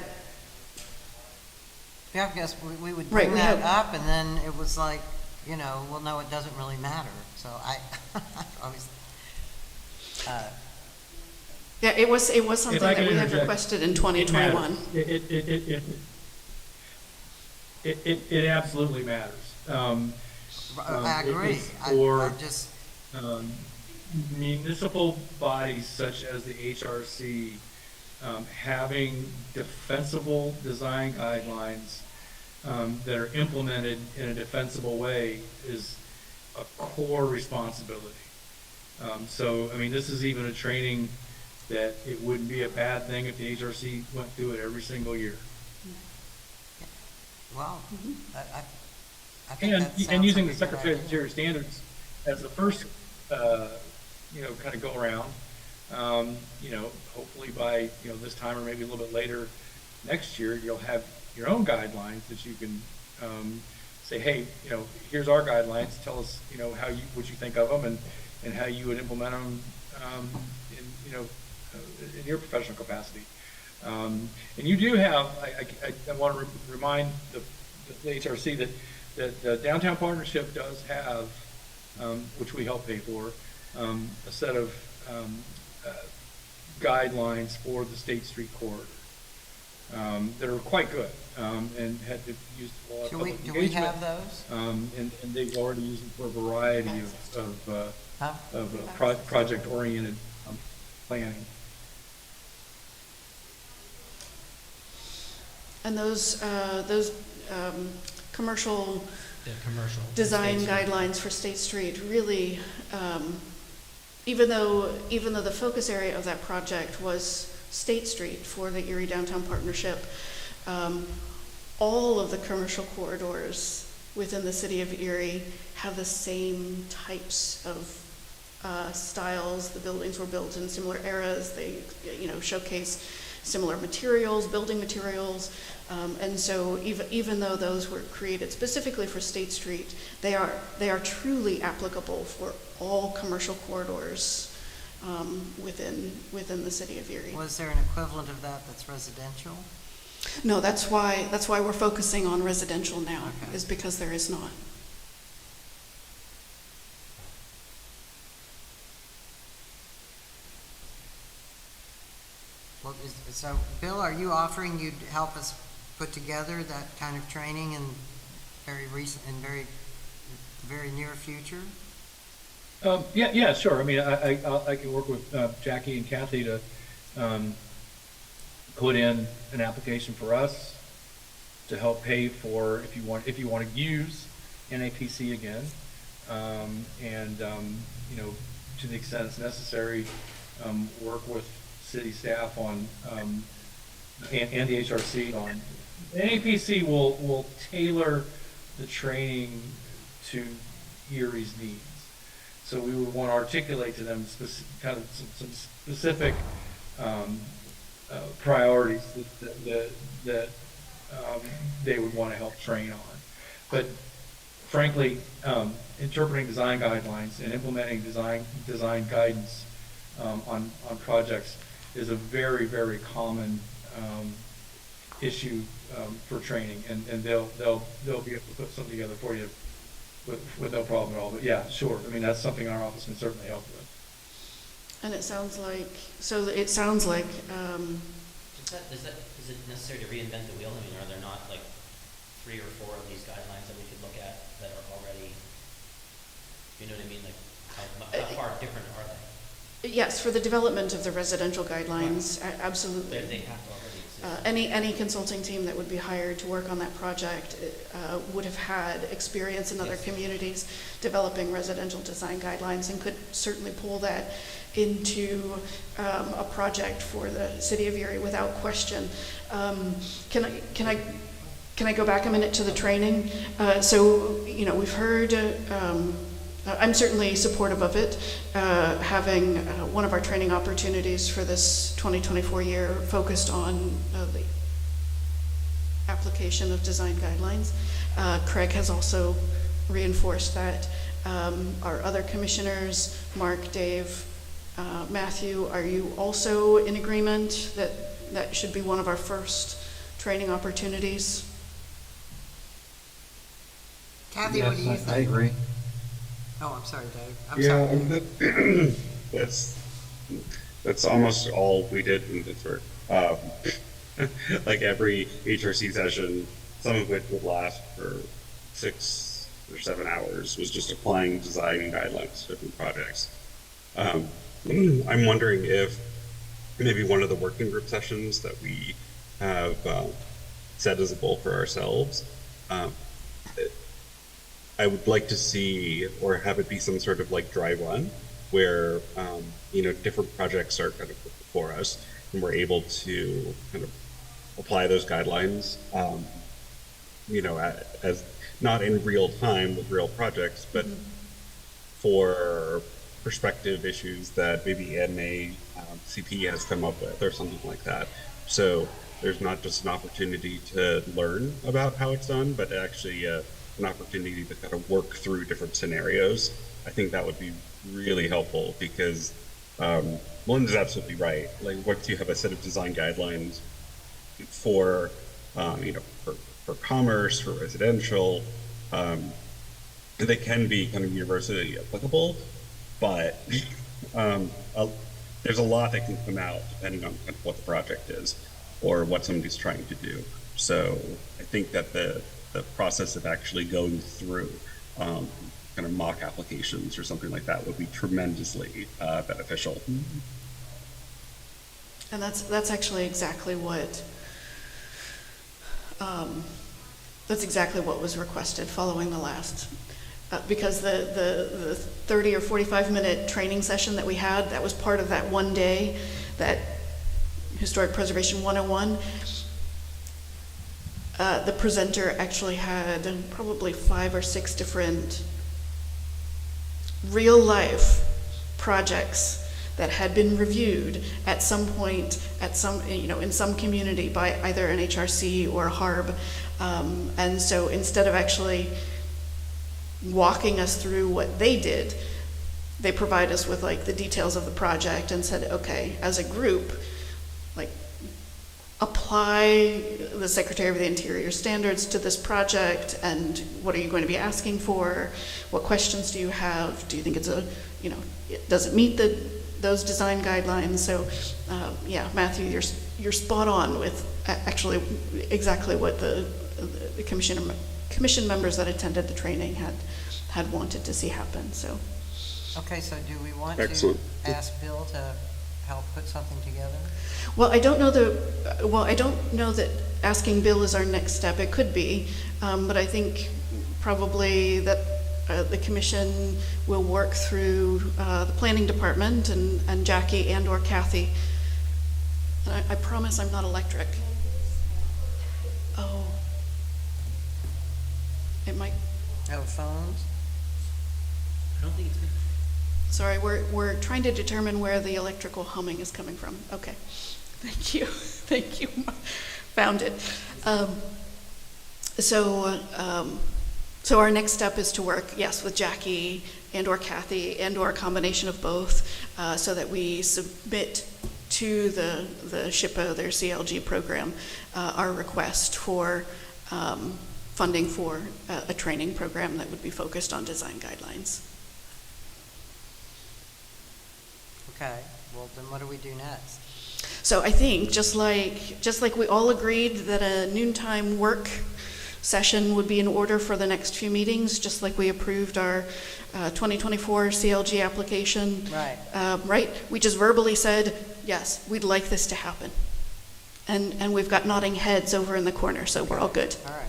B: Yeah, I guess we would bring
A: Right,
B: that up, and then it was like, well, no, it doesn't really matter. So I always.
A: Yeah, it was something
G: If I
A: that
G: could
A: we had
G: interject,
A: requested in
G: It
A: 2021.
G: matters. It absolutely matters.
B: I agree.
G: It's for
B: I just.
G: municipal bodies such as the HRC having defensible design guidelines that are implemented in a defensible way is a core responsibility. So, this is even a training that it wouldn't be a bad thing if the HRC went through it every single year.
B: Well, I think that sounds
G: And using
B: like
G: the
B: a good
G: Secretary of
B: idea.
G: Interior standards as the first, kind of go around. Hopefully by, this time or maybe a little bit later next year, you'll have your own guidelines that you can say, hey, here's our guidelines. Tell us, what you think of them and how you would implement them in your professional capacity. And you do have, I want to remind the HRC that the Downtown Partnership does have, which we help pay for, a set of guidelines for the State Street corridor that are quite good, and had used a lot of
B: Do
G: public
B: we
G: engagement.
B: have those?
G: And they've already used them for a variety
B: Huh?
G: of project-oriented planning.
A: And those commercial
I: The commercial.
A: design
I: State Street.
A: guidelines for State Street really, even though the focus area of that project was State Street for the Erie Downtown Partnership, all of the commercial corridors within the city of Erie have the same types of styles. The buildings were built in similar eras. They, showcase similar materials, building materials. And so even though those were created specifically for State Street, they are truly applicable for all commercial corridors within the city of Erie.
B: Was there an equivalent of that that's residential?
A: No, that's why we're focusing on residential now,
B: Okay.
A: is because there is not.
B: Well, so, Bill, are you offering you'd help us put together that kind of training in very near future?
G: Yeah, sure. I mean, I can work with Jackie and Kathy to put in an application for us to help pay for, if you want to use NAPC again, and to the extent it's necessary, work with city staff on and the HRC on NAPC will tailor the training to Erie's needs. So we would want to articulate to them kind of some specific priorities that they would want to help train on. But frankly, interpreting design guidelines and implementing design guidance on projects is a very, very common issue for training, and they'll be able to put something together for you with no problem at all. But yeah, sure. I mean, that's something our office can certainly help with.
A: And it sounds like
I: Is it necessary to reinvent the wheel? I mean, are there not like 3 or 4 of these guidelines that we could look at that are already, you know what I mean? Like, how far different are they?
A: yes, for the development of the residential guidelines, absolutely.
I: They have to already exist.
A: Any consulting team that would be hired to work on that project would have had experience in other
I: Yes.
A: communities developing residential design guidelines, and could certainly pull that into a project for the city of Erie without question. Can I go back a minute to the training? So we've heard. I'm certainly supportive of it, having one of our training opportunities for this 2024 year focused on the application of design guidelines. Craig has also reinforced that. Our other commissioners, Mark, Dave, Matthew, are you also in agreement that that should be one of our first training opportunities?
B: Kathy, what do you think?
F: I agree.
B: Oh, I'm sorry, Dave. I'm sorry.
E: That's almost all we did in Pittsburgh. Like every HRC session, some of which would last for 6 or 7 hours, was just applying design guidelines to different projects. I'm wondering if maybe one of the working group sessions that we have set as a goal for ourselves, I would like to see, or have it be some sort of like dry run, where different projects are kind of put before us, and we're able to kind of apply those guidelines, as not in real time with real projects, but for perspective issues that maybe NACP has come up with or something like that. So there's not just an opportunity to learn about how it's done, but actually an opportunity to kind of work through different scenarios. I think that would be really helpful, because Melinda's absolutely right. Like, once you have a set of design guidelines for for commerce, for residential, they can be kind of universally applicable. but um, a, there's a lot that can come out depending on what the project is or what somebody's trying to do. So I think that the process of actually going through kind of mock applications or something like that would be tremendously beneficial.
A: And that's actually exactly what was requested following the last, because the 30 or 45-minute training session that we had, that was part of that one day, that Historic Preservation 101. The presenter actually had probably 5 or 6 different real-life projects that had been reviewed at some point, in some community by either an HRC or a HARB. And so instead of actually walking us through what they did, they provide us with like the details of the project and said, okay, as a group, like, apply the Secretary of the Interior standards to this project, and what are you going to be asking for? What questions do you have? Do you think does it meet those design guidelines? So, yeah, Matthew, you're spot on with actually exactly what the commission members that attended the training had wanted to see happen. So,
B: Okay, so do we want
E: Excellent.
B: to ask Bill to help put something together?
A: well, I don't know that asking Bill is our next step. It could be, but I think probably that the commission will work through the planning department and Jackie and or Kathy. And I promise I'm not electric. Oh. It might,
B: Oh, phones?
I: I don't think it's good.
A: sorry, we're trying to determine where the electrical humming is coming from. Okay. Thank you. Thank you. Found it. So our next step is to work, yes, with Jackie and or Kathy and or a combination of both, so that we submit to the SHPO, their CLG program, our request for funding for a training program that would be focused on design guidelines.
B: Okay, well, then what do we do next?
A: So I think just like we all agreed that a noontime work session would be in order for the next few meetings, just like we approved our 2024 CLG application.
B: Right.
A: Right? We just verbally said, yes, we'd like this to happen. And we've got nodding heads over in the corner, so we're all good.
B: All right,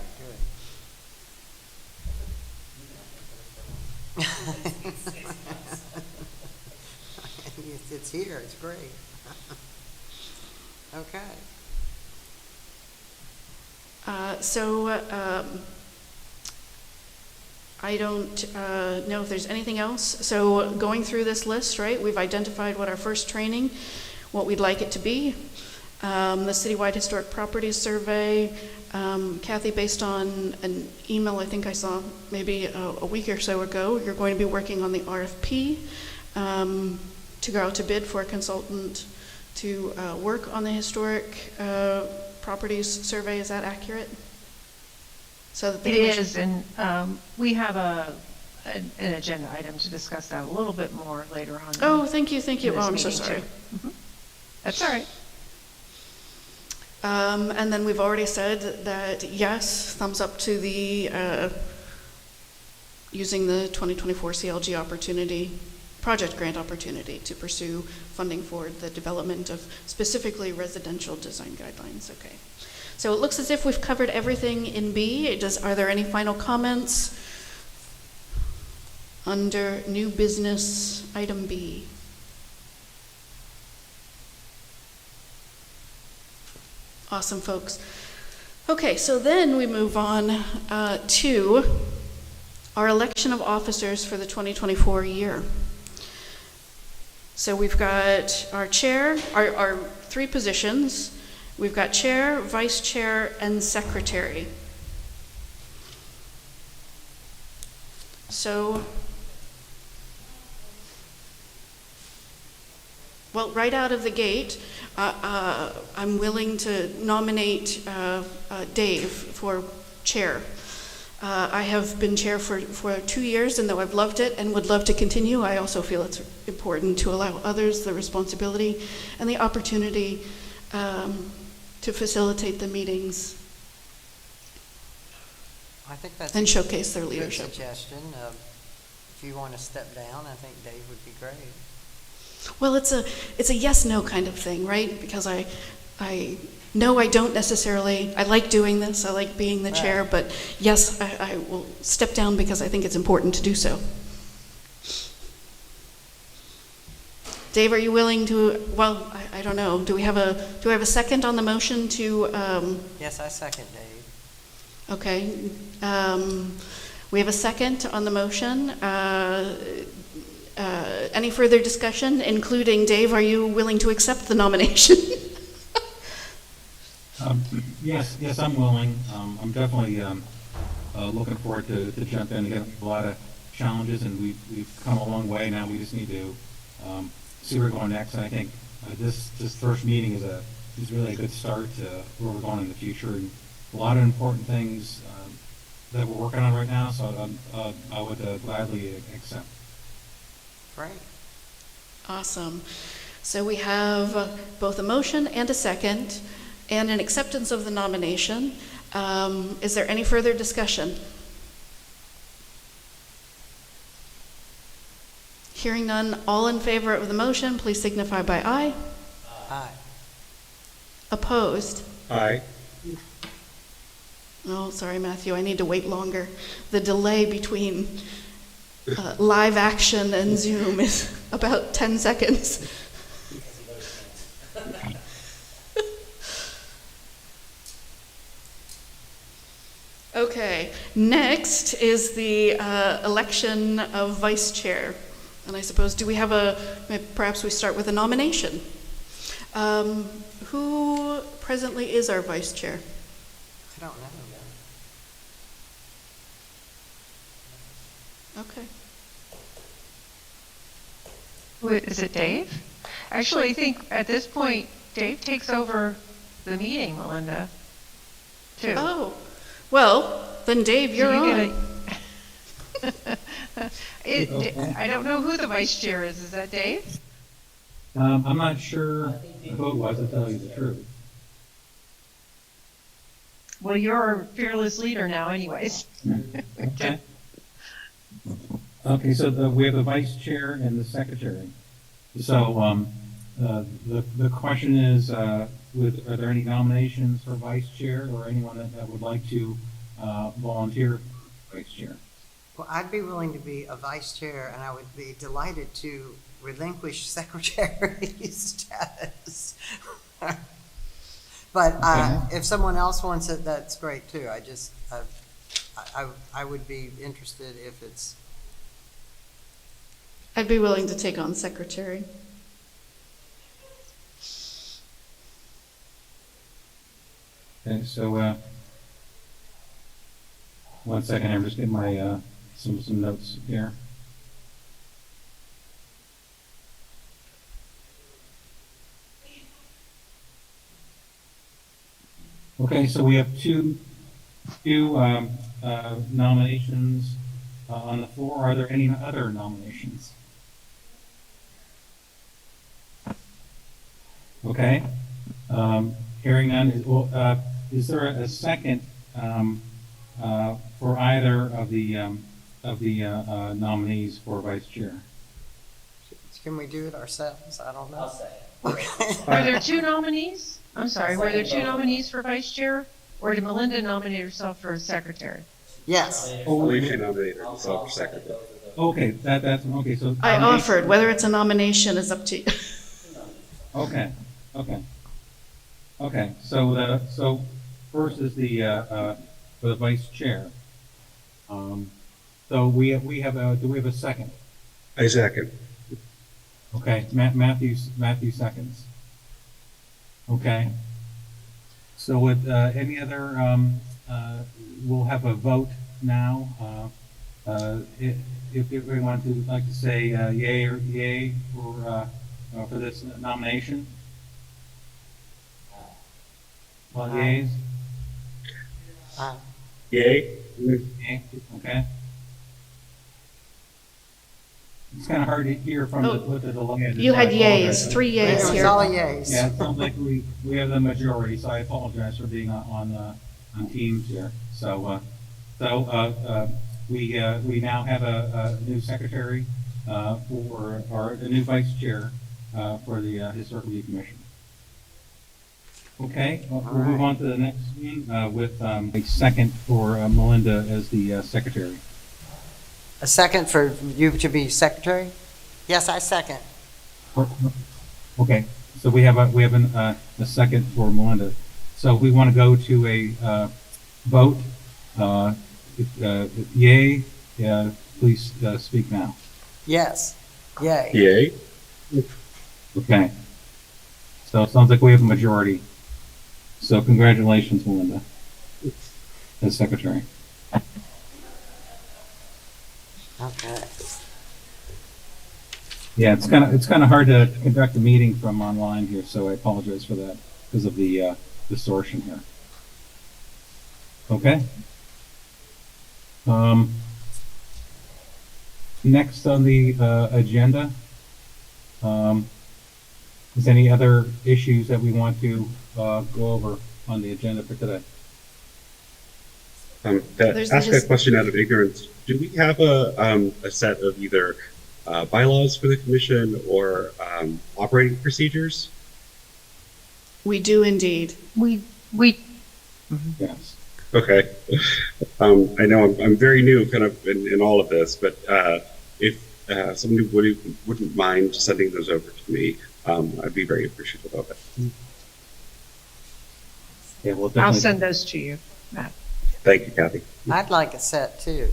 B: good. It's here, it's great. Okay.
A: I don't know if there's anything else. So going through this list, right, we've identified what our first training, what we'd like it to be. The Citywide Historic Properties Survey. Kathy, based on an email I think I saw maybe a week or so ago, you're going to be working on the RFP to go out to bid for a consultant to work on the historic properties survey. Is that accurate? So that
D: It is, and we have an agenda item to discuss that a little bit more later on.
A: Oh, thank you.
D: in
A: Oh,
D: this
A: I'm so
D: meeting,
A: sorry.
D: too. Mhm. That's all right.
A: And then we've already said that, yes, thumbs up to the using the 2024 CLG project grant opportunity to pursue funding for the development of specifically residential design guidelines. Okay. So it looks as if we've covered everything in B. Are there any final comments under new business item B? Awesome, folks. Okay, so then we move on to our election of officers for the 2024 year. So we've got our chair, our 3 positions. We've got chair, vice chair, and secretary. So, well, right out of the gate, I'm willing to nominate Dave for chair. I have been chair for 2 years, and though I've loved it and would love to continue, I also feel it's important to allow others the responsibility and the opportunity to facilitate the meetings
B: I think that's
A: and
B: a
A: showcase their
B: good
A: leadership.
B: suggestion. If you want to step down, I think Dave would be great.
A: Well, it's a yes/no kind of thing, right? Because I know I don't necessarily, I like doing this, I like being the chair,
B: Right.
A: but yes, I will step down because I think it's important to do so. Dave, are you willing to, well, I don't know, do we have a second on the motion to,
B: Yes, I second Dave.
A: okay. We have a second on the motion. Any further discussion, including Dave, are you willing to accept the nomination?
F: Yes, I'm willing. I'm definitely looking forward to jump in. Again, a lot of challenges, and we've come a long way. Now we just need to see where we're going next. And I think this first meeting is really a good start to where we're going in the future, and a lot of important things that we're working on right now. So I would gladly accept.
B: Great.
A: Awesome. So we have both a motion and a second, and an acceptance of the nomination. Is there any further discussion? Hearing none, all in favor of the motion, please signify by aye.
B: Aye.
A: Opposed?
E: Aye.
A: Oh, sorry, Matthew, I need to wait longer. The delay between live action and Zoom is about 10 seconds. Okay, next is the election of vice chair. And I suppose, do we have perhaps we start with a nomination. Who presently is our vice chair?
B: I don't know.
A: Okay.
D: Wait, is it Dave? Actually, I think at this point, Dave takes over the meeting, Melinda, too.
A: Oh, well, then Dave, you're
D: So
A: on.
D: you I don't know who the vice chair is. Is that Dave?
F: I'm not sure who it was, to tell you the truth.
D: Well, you're our fearless leader now anyways.
F: Okay. Okay, so we have the vice chair and the secretary. So the question is, are there any nominations for vice chair or anyone that would like to volunteer for vice chair?
B: Well, I'd be willing to be a vice chair, and I would be delighted to relinquish secretary status. But if someone else wants it, that's great too. I would be interested if it's.
A: I'd be willing to take on secretary.
F: Okay, so 1 second, I'm just getting my some notes here. Okay, so we have two nominations on the floor. Are there any other nominations? Okay, hearing none. Is there a second for either of the nominees for vice chair?
B: Can we do it ourselves? I don't know.
I: I'll say it.
B: Okay.
D: Were there two nominees? I'm sorry, were there two nominees for vice chair? Or did Melinda nominate herself for secretary?
B: Yes.
F: Oh,
E: We should nominate herself for secretary.
F: Okay, that's okay. So
A: I offered. Whether it's a nomination is up to you.
F: Okay. So first is the for the vice chair. So we have do we have a second?
E: I second.
F: Okay, Matthew seconds. Okay. So with any other, we'll have a vote now. If everyone would like to say yay for this nomination. All yeas?
B: Aye.
E: Yay?
F: Yay, okay. It's kind of hard to hear from
A: Oh,
F: with the delay.
A: You had
F: I apologize.
A: yays, 3
B: It
A: yays
B: was
A: here.
B: all yays.
F: Yeah, it sounds like we have the majority, so I apologize for being on Teams here. We now have a new secretary or a new vice chair for the Historical Review Commission. Okay, we'll move on to the next meeting with a second for Melinda as the secretary.
B: A second for you to be secretary? Yes, I second.
F: Okay, so we have a second for Melinda. So we want to go to a vote. Yay, please speak now.
B: Yes. Yay.
E: Yay?
F: Okay. So it sounds like we have a majority. So congratulations, Melinda, as secretary.
B: Okay.
F: Yeah, it's kind of hard to conduct a meeting from online here, so I apologize for that because of the distortion here. Okay. Next on the agenda, is any other issues that we want to go over on the agenda for today?
A: There's
E: Ask
A: just-
E: a question out of ignorance. Do we have a set of either bylaws for the commission or operating procedures?
A: We do indeed.
D: We
F: Yes.
E: Okay. I know I'm very new kind of in all of this, but if somebody wouldn't mind sending those over to me, I'd be very appreciative of it.
F: Yeah, we'll
D: I'll
F: definitely.
D: send those to you, Matt.
E: Thank you, Kathy.
B: I'd like a set too.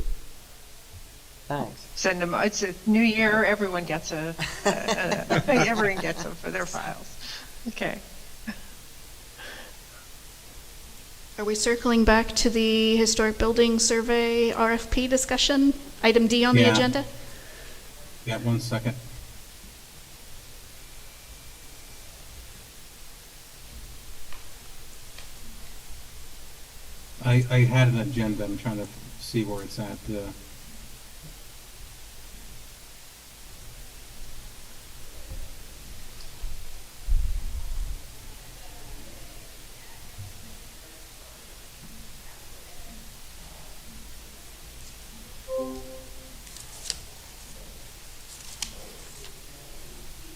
B: Thanks.
D: Send them. It's a new year. Everyone gets everyone gets them for their files. Okay.
A: Are we circling back to the Historic Building Survey RFP discussion? Item D on the
F: Yeah.
A: agenda?
F: Yeah, 1 second. I had an agenda. I'm trying to see where it's at.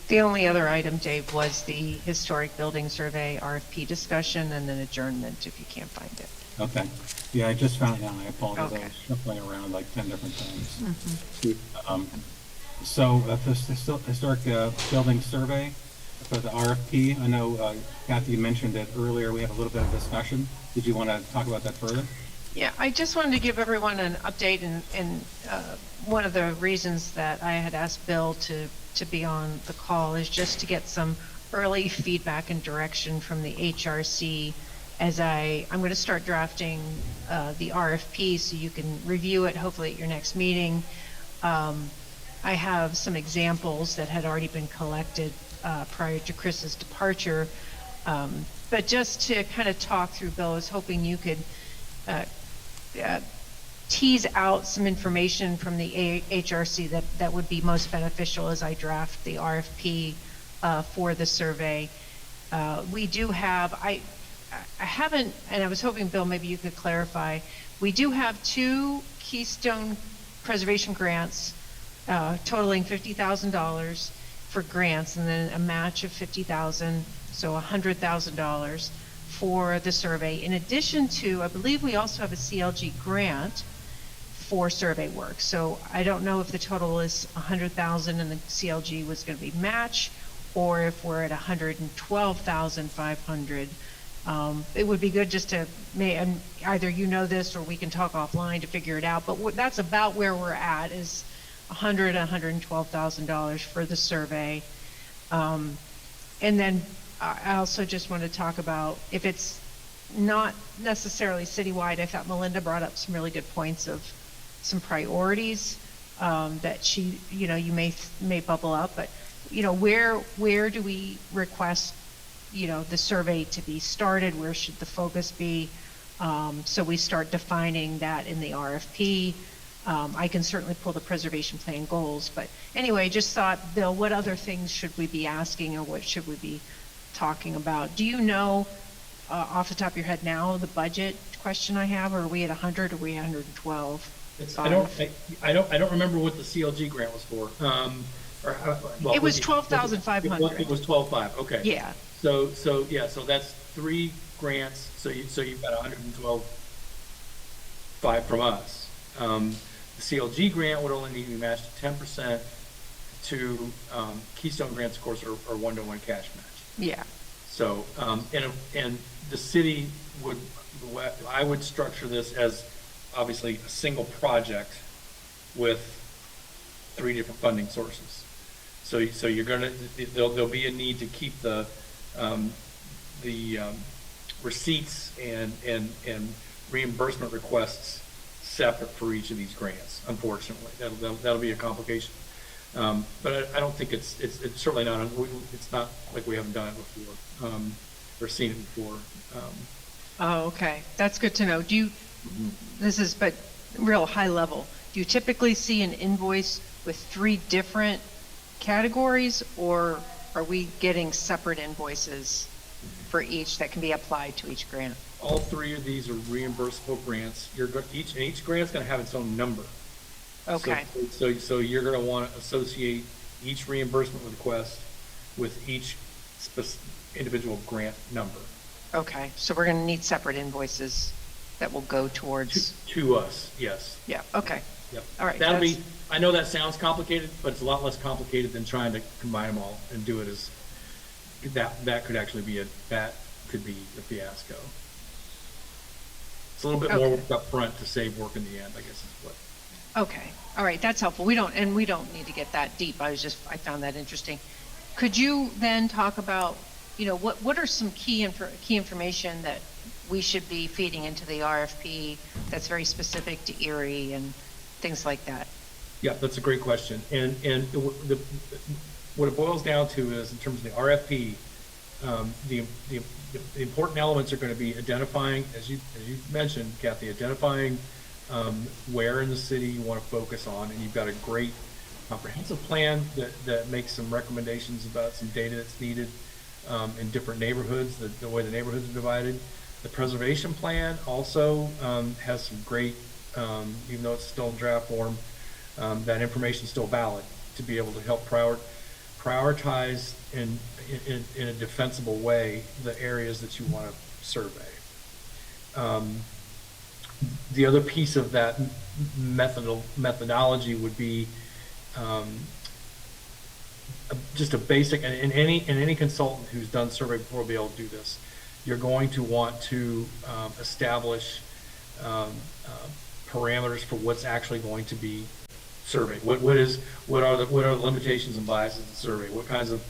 D: The only other item, Dave, was the historic building survey RFP discussion and then adjournment if you can't find it.
F: Okay. Yeah, I just found it now. I apologize. I
D: Okay.
F: was shuffling around like 10 different things.
D: Mm-hmm.
F: So this historic building survey for the RFP, I know Kathy, you mentioned it earlier. We had a little bit of discussion. Did you want to talk about that further?
D: Yeah, I just wanted to give everyone an update, and one of the reasons that I had asked Bill to be on the call is just to get some early feedback and direction from the HRC as I'm going to start drafting the RFP so you can review it hopefully at your next meeting. I have some examples that had already been collected prior to Chris's departure, but just to kind of talk through, Bill, I was hoping you could tease out some information from the HRC that would be most beneficial as I draft the RFP for the survey. We do have, I haven't, and I was hoping, Bill, maybe you could clarify, we do have 2 Keystone Preservation grants totaling $50,000 for grants, and then a match of $50,000, so $100,000 for the survey. In addition to, I believe we also have a CLG grant for survey work. So I don't know if the total is $100,000 and the CLG was going to be match, or if we're at $112,500. It would be good just to, and either you know this or we can talk offline to figure it out, but that's about where we're at, is $112,000 for the survey. And then I also just want to talk about, if it's not necessarily citywide, I thought Melinda brought up some really good points of some priorities that she, you may bubble up, but where do we request the survey to be started? Where should the focus be? So we start defining that in the RFP. I can certainly pull the preservation plan goals, but anyway, just thought, Bill, what other things should we be asking or what should we be talking about? Do you know, off the top of your head now, the budget question I have, or are we at 100 or are we at 112?
G: I don't remember what the CLG grant was for.
D: It was 12,500.
G: It was 12.5, okay.
D: Yeah.
G: So that's 3 grants, so you've got 112.5 from us. The CLG grant would only need to be matched at 10% to, Keystone grants, of course, are 1-to-1 cash match.
D: Yeah.
G: So, and the city would, I would structure this as obviously a single project with 3 different funding sources. So you're gonna, there'll be a need to keep the receipts and reimbursement requests separate for each of these grants. Unfortunately, that'll be a complication. But I don't think it's certainly not. It's not like we haven't done it before or seen it before.
D: Oh, okay. That's good to know. Do you, this is but real high level, do you typically see an invoice with 3 different categories, or are we getting separate invoices for each that can be applied to each grant?
G: All 3 of these are reimbursable grants. Each grant's going to have its own number.
D: Okay.
G: So you're going to want to associate each reimbursement request with each individual grant number.
D: Okay. So we're going to need separate invoices that will go towards.
G: To us, yes.
D: Yeah. Okay.
G: Yep.
D: All right.
G: That'll be. I know that sounds complicated, but it's a lot less complicated than trying to combine them all and do it as that could actually be a fiasco. It's a little bit more work up front to save work in the end, I guess is what.
D: Okay. All right. That's helpful. We don't need to get that deep. I found that interesting. Could you then talk about, what are some key information that we should be feeding into the RFP that's very specific to Erie and things like that?
G: Yeah, that's a great question. And what it boils down to is, in terms of the RFP, the important elements are going to be identifying, as you mentioned, Kathy, identifying where in the city you want to focus on, and you've got a great comprehensive plan that makes some recommendations about some data that's needed in different neighborhoods, the way the neighborhoods are divided. The preservation plan also has some great, even though it's still in draft form, that information is still valid to be able to help prioritize in a defensible way the areas that you want to survey. The other piece of that methodology would be just a basic, and any consultant who's done survey before will be able to do this. You're going to want to establish parameters for what's actually going to be surveyed. What are the limitations and biases of the survey? What kinds of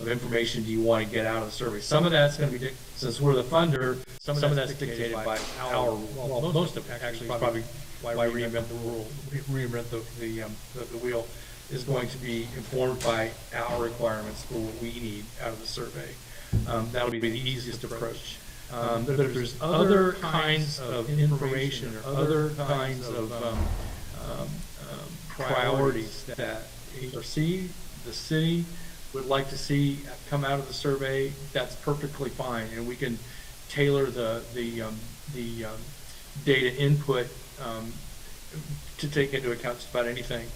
G: information do you want to get out of the survey? Some of that's going to be, since we're the funder, some of that's dictated by our, well, most of it actually is probably why reinvent the wheel is going to be informed by our requirements for what we need out of the survey. That'll be the easiest approach. There's other kinds of information or other kinds of priorities that HRC, the city, would like to see come out of the survey. That's perfectly fine, and we can tailor the data input to take into account just about anything.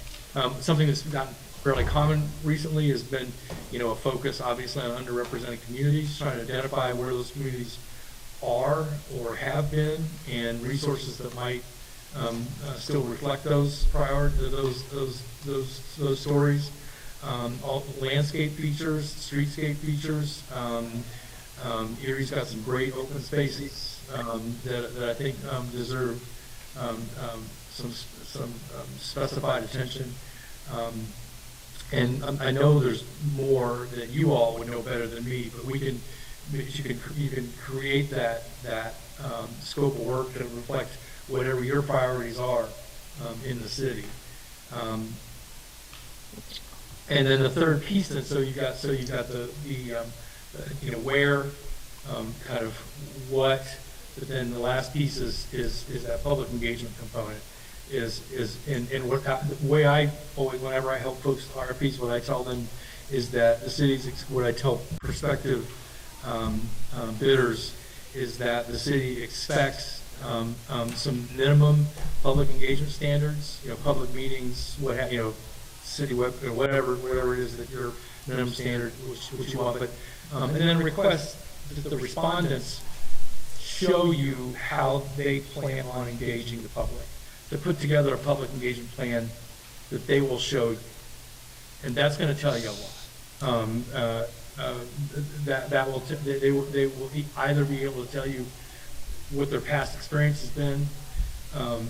G: Something that's gotten fairly common recently has been, a focus obviously on underrepresented communities, trying to identify where those communities are or have been, and resources that might still reflect those those stories. All landscape features, streetscape features. Erie's got some great open spaces that I think deserve some specified attention. And I know there's more that you all would know better than me, but you can create that scope of work to reflect whatever your priorities are in the city. And then the third piece, and so you've got the where, kind of what But then the last piece is that public engagement component. In what the way I always, whenever I help folks with RFPs, what I tell them is that the city's, what I tell prospective bidders is that the city expects some minimum public engagement standards, public meetings, city web, whatever it is that your minimum standard which you want, but and then request that the respondents show you how they plan on engaging the public, to put together a public engagement plan that they will show you, and that's going to tell you a lot. That will they will either be able to tell you what their past experience has been,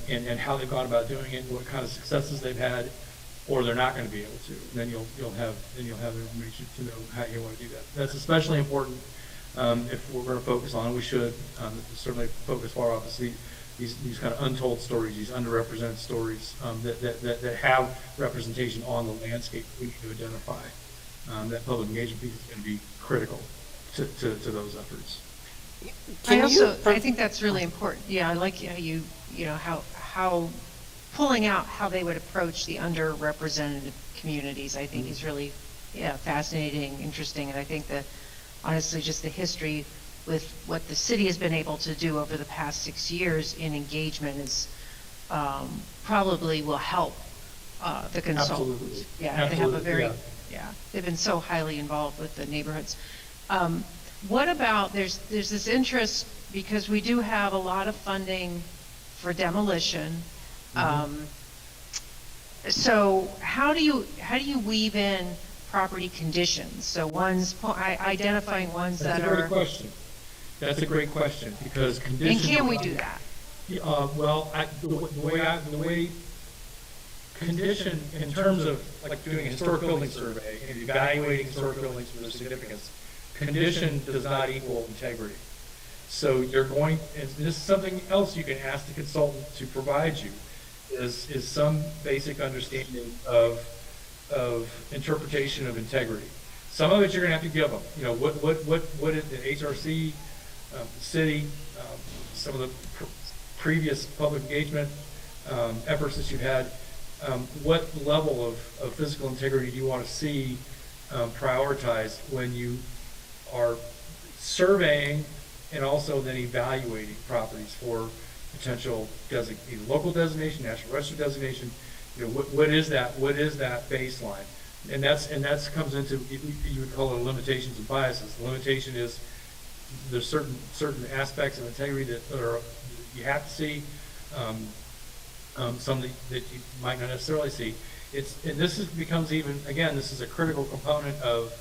G: and how they've gone about doing it, and what kind of successes they've had, or they're not going to be able to. And then you'll have the information to know how you want to do that. That's especially important if we're going to focus on, we should certainly focus far off, is these kind of untold stories, these underrepresented stories that have representation on the landscape that we need to identify. That public engagement piece is going to be critical to those efforts.
D: I think that's really important. Yeah, I like how pulling out how they would approach the underrepresented communities, I think is really, fascinating, interesting. And I think that honestly, just the history with what the city has been able to do over the past 6 years in engagement is probably will help the consultants.
G: Absolutely.
D: Yeah, they have a very,
G: yeah.
D: They've been so highly involved with the neighborhoods. What about, there's this interest, because we do have a lot of funding for demolition. So how do you weave in property conditions? So identifying ones that are.
G: That's a great question. That's a great question, because conditions.
D: And can we do that?
G: Well, the way condition, in terms of like doing a historic building survey and evaluating historic buildings for their significance, condition does not equal integrity. So you're going, and this is something else you can ask the consultant to provide you, is some basic understanding of interpretation of integrity. Some of it you're going to have to give them. What is the HRC, city, some of the previous public engagement efforts that you've had. What level of physical integrity do you want to see prioritized when you are surveying and also then evaluating properties for potential either local designation, national register designation? What is that baseline? And that's comes into, you would call it limitations and biases. The limitation is there's certain aspects of integrity that you have to see, some that you might not necessarily see. And this becomes even, again, this is a critical component of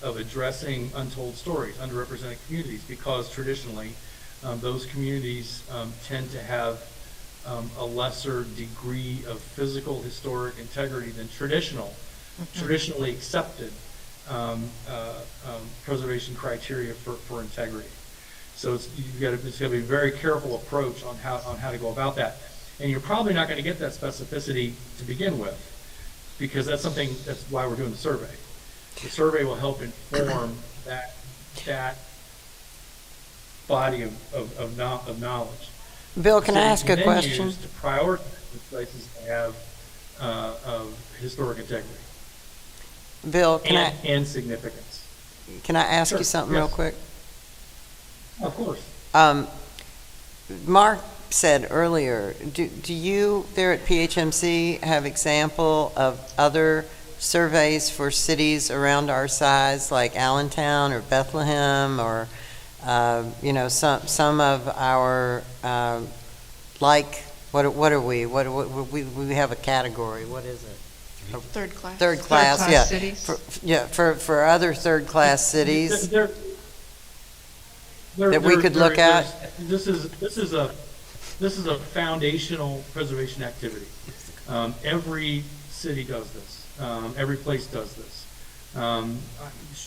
G: addressing untold stories, underrepresented communities, because traditionally those communities tend to have a lesser degree of physical historic integrity than traditionally accepted preservation criteria for integrity. So it's got to be a very careful approach on how to go about that. And you're probably not going to get that specificity to begin with, because that's why we're doing the survey. The survey will help inform that body of knowledge.
B: Bill, can I ask a
G: Then
B: question?
G: use to prioritize the places that have of historic integrity
B: Bill,
G: and significance.
B: can I ask
G: Sure,
B: you something
G: yes.
B: real quick?
G: Of course.
B: Mark said earlier, do you there at PHMC have example of other surveys for cities around our size, like Allentown or Bethlehem, or some of our what are we? What we have a category. What is it?
A: Third class.
B: Third class, yeah.
D: cities?
B: For other third class cities.
G: There-
B: That we could look at?
G: This is a foundational preservation activity. Every city does this. Every place does this.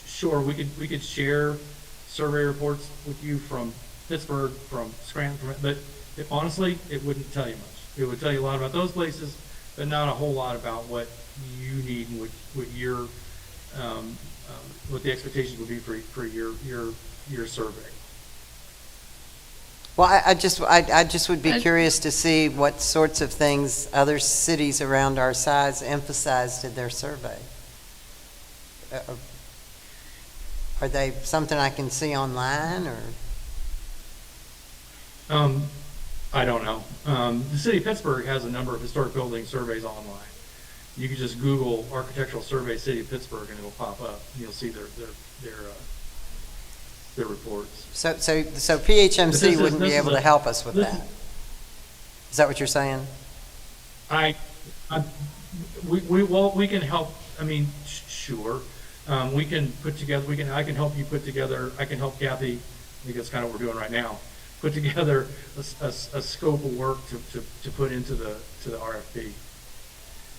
G: Sure, we could share survey reports with you from Pittsburgh, from Scranton, but honestly, it wouldn't tell you much. It would tell you a lot about those places, but not a whole lot about what you need and what the expectations would be for your survey.
B: Well, I just would be curious to see what sorts of things other cities around our size emphasized in their survey. Are they something I can see online, or?
G: I don't know. The city of Pittsburgh has a number of historic building surveys online. You can just Google architectural survey city of Pittsburgh and it'll pop up. You'll see their reports.
B: So
G: But this
B: PHMC
G: is-
B: wouldn't be
G: this is
B: able to
G: a-
B: help us with
G: this
B: that? Is that what you're saying?
G: We can help, I mean, sure. We can put together, I can help you put together, I can help Kathy, I think that's kind of what we're doing right now, put together a scope of work to put into the RFP.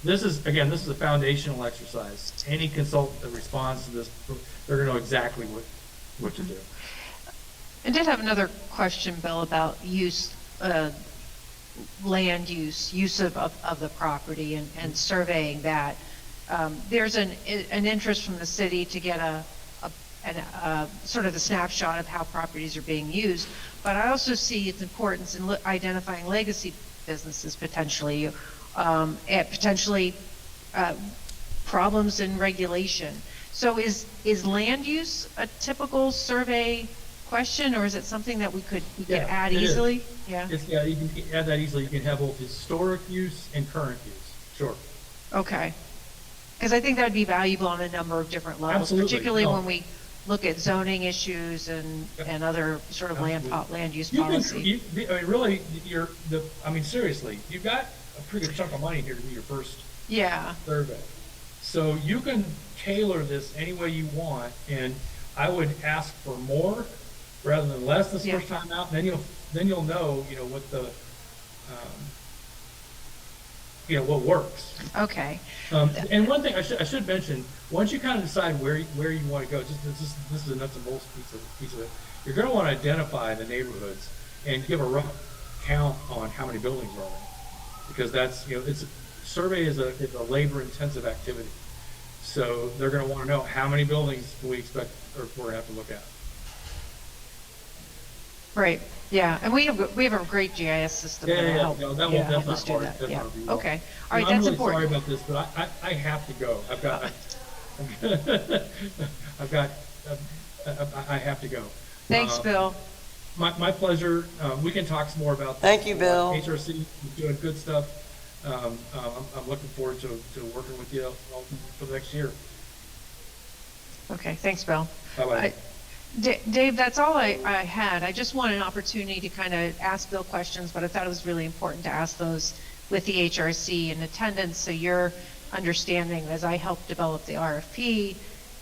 G: This is a foundational exercise. Any consultant that responds to this, they're gonna know exactly what to do.
D: I did have another question, Bill, about use, land use of the property and surveying that. There's an interest from the city to get a sort of a snapshot of how properties are being used, but I also see its importance in identifying legacy businesses potentially, and potentially problems in regulation. So is land use a typical survey question, or is it something that we could
G: Yeah,
D: add
G: it is.
D: easily? Yeah.
G: Yeah, you can add that easily. You can have both historic use and current use. Sure.
D: Okay. Because I think that would be valuable on a number of different levels,
G: Absolutely.
D: particularly
G: No.
D: when we look at zoning issues and other sort of land use
G: You can,
D: policy.
G: I mean, really, seriously, you've got a pretty good chunk of money here to do your first
D: Yeah.
G: survey. So you can tailor this any way you want, and I would ask for more rather than less this
D: Yeah.
G: first time out, and then you'll know, what the, what works.
D: Okay.
G: And one thing I should mention, once you kind of decide where you want to go, this is a nuts and bolts piece of it. You're going to want to identify the neighborhoods and give a rough count on how many buildings are there, because that's survey is a labor intensive activity, so they're going to want to know how many buildings do we expect or we're going to have to look at.
D: Right. Yeah. And we have a great GIS system that'll help.
G: No, that
D: yeah,
G: won't,
D: help us
G: that's
D: do
G: not
D: that.
G: hard.
D: Yeah.
G: That's not
D: Okay. All right.
G: I'm
D: That's
G: really
D: important.
G: sorry about this, but I have to go. I have to go.
D: Thanks, Bill.
G: My pleasure. We can talk some more about this.
B: Thank you, Bill.
G: HRC is doing good stuff. I'm looking forward to working with you for the next year.
D: Okay. Thanks, Bill.
G: Bye-bye.
D: Dave, that's all I had. I just wanted an opportunity to kind of ask Bill questions, but I thought it was really important to ask those with the HRC in attendance, so your understanding as I help develop the RFP,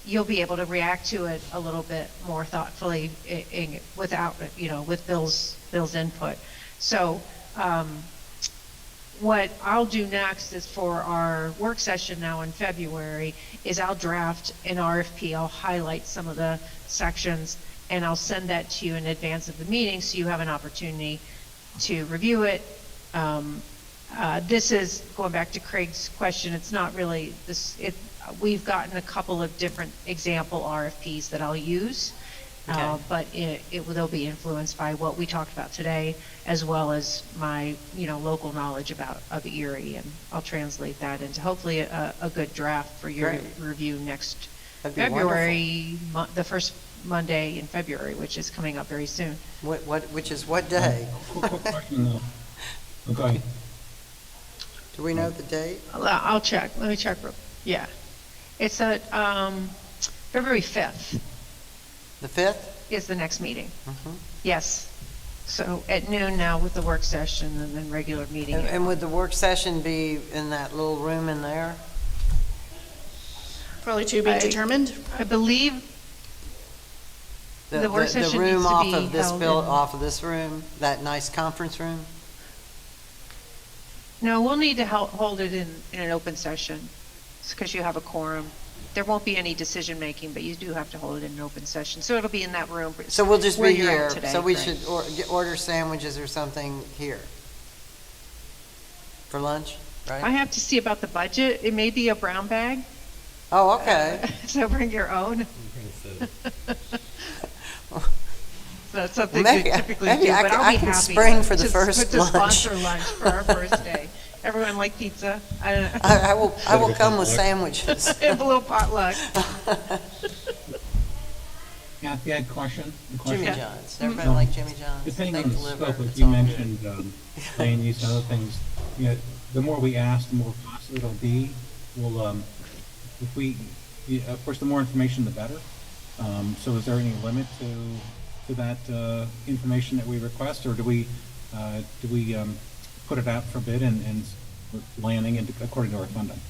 D: you'll be able to react to it a little bit more thoughtfully without, with Bill's input. So what I'll do next is for our work session now in February is I'll draft an RFP. I'll highlight some of the sections and I'll send that to you in advance of the meeting so you have an opportunity to review it. This is going back to Craig's question. It's not really this. We've gotten a couple of different example RFPs that I'll use,
B: Okay.
D: but they'll be influenced by what we talked about today, as well as my local knowledge of Erie, and I'll translate that into hopefully a good draft for your
B: Great.
D: review next
B: That'd be
D: February, the first Monday in February, which is coming up very soon.
B: Which is what day?
F: Quick question though. Okay.
B: Do we know the date?
D: I'll check. Let me check. Yeah. It's February 5th
B: The 5th?
D: is the next meeting.
B: Mhm.
D: Yes. So at noon now with the work session and then regular meeting.
B: And would the work session be in that little room in there?
A: Probably to be determined.
D: I believe the work session
B: room
D: needs to
B: off
D: be
B: of this
D: held
B: build,
D: in-
B: off of this room, that nice conference room?
D: No, we'll need to hold it in an open session because you have a quorum. There won't be any decision making, but you do have to hold it in an open session. So it'll be in that room.
B: So we'll just
D: where
B: be
D: you're at
B: here,
D: today,
B: so we
D: Craig.
B: should order sandwiches or something here for lunch,
D: I
B: right?
D: have to see about the budget. It may be a brown bag.
B: Oh, okay.
D: So bring your own. That's something
B: Maybe
D: we
B: I-
D: typically
B: maybe
D: do,
B: I
D: but
B: can-
D: I'll
B: I
D: be
B: can
D: happy
B: spring
D: to-
B: for the
D: to-
B: first
D: to
B: lunch.
D: sponsor lunch for our first day. Everyone like pizza? I don't know.
B: I will
E: Bit of a
B: come with
E: potluck.
B: sandwiches.
D: A little potluck.
F: Kathy, I had a question.
B: Jimmy
D: Yeah.
B: John's, everybody like Jimmy John's?
F: Depending
B: They
F: on the
B: deliver,
F: scope, like
B: it's
F: you
B: all good.
F: mentioned, land use and other things, you know, the more we ask, the more costly it'll be. We'll, if we, of course, the more information, the better. So is there any limit to that, information that we request, or do we put it out for bid and landing and according to our funding?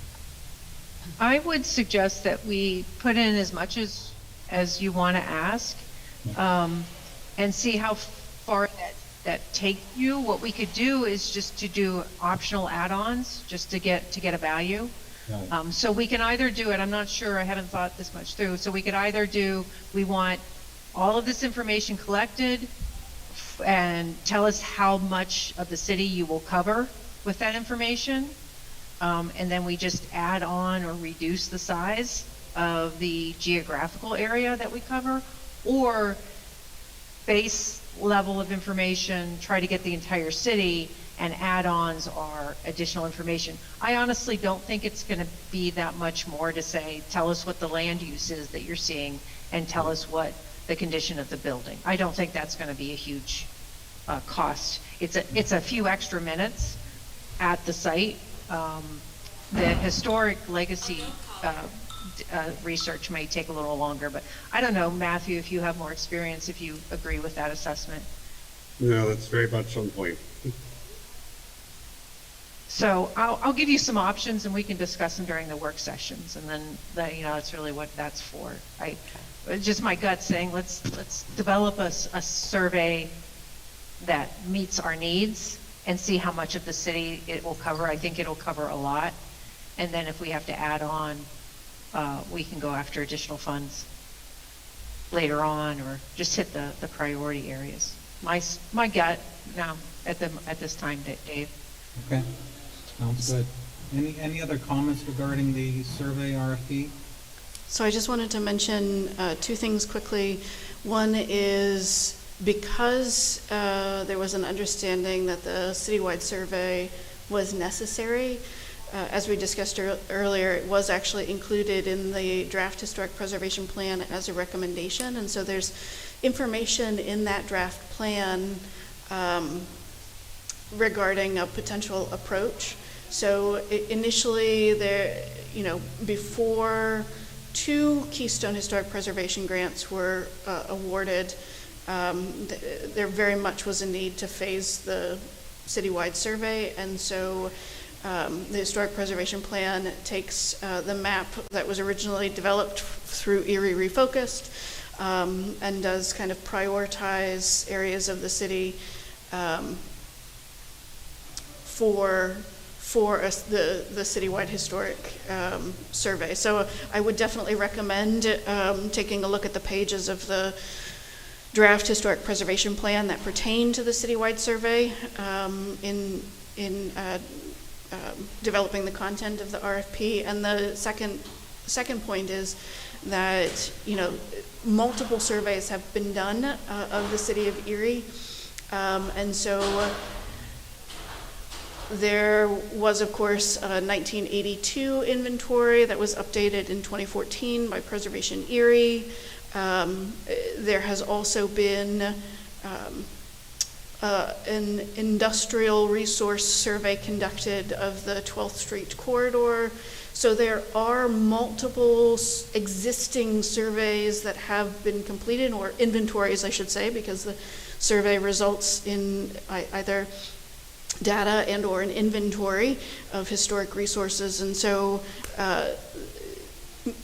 D: I would suggest that we put in as much as you want to ask, and see how far that takes you. What we could do is just to do optional add-ons, just to get a value.
F: Right.
D: So we can either do it, I'm not sure, I haven't thought this much through, so we could either do, we want all of this information collected and tell us how much of the city you will cover with that information. And then we just add on or reduce the size of the geographical area that we cover, or base level of information, try to get the entire city, and add-ons are additional information. I honestly don't think it's going to be that much more to say, tell us what the land use is that you're seeing, and tell us what the condition of the building. I don't think that's going to be a huge cost. It's a few extra minutes at the site. The historic legacy research may take a little longer, but I don't know, Matthew, if you have more experience, if you agree with that assessment.
E: No, that's very much on point.
D: So I'll give you some options and we can discuss them during the work sessions, and then that's really what that's for. It's just my gut saying let's develop a survey that meets our needs and see how much of the city it will cover. I think it'll cover a lot, and then if we have to add on, we can go after additional funds later on, or just hit the priority areas. My gut now at this time, Dave.
F: Okay, sounds good. Any other comments regarding the survey RFP?
A: So I just wanted to mention two things quickly. One is because there was an understanding that the citywide survey was necessary, as we discussed earlier, it was actually included in the draft historic preservation plan as a recommendation. And so there's information in that draft plan regarding a potential approach. So initially before 2 Keystone Historic Preservation grants were awarded, there very much was a need to phase the citywide survey, and so the Historic Preservation Plan takes the map that was originally developed through Erie Refocused and does kind of prioritize areas of the city for the citywide historic survey. So I would definitely recommend taking a look at the pages of the draft historic preservation plan that pertain to the citywide survey in developing the content of the RFP. And the second point is that multiple surveys have been done of the city of Erie, and so there was, of course, a 1982 inventory that was updated in 2014 by Preservation Erie. There has also been an industrial resource survey conducted of the 12th Street corridor. So there are multiple existing surveys that have been completed, or inventories, I should say, because the survey results in either data and or an inventory of historic resources. And so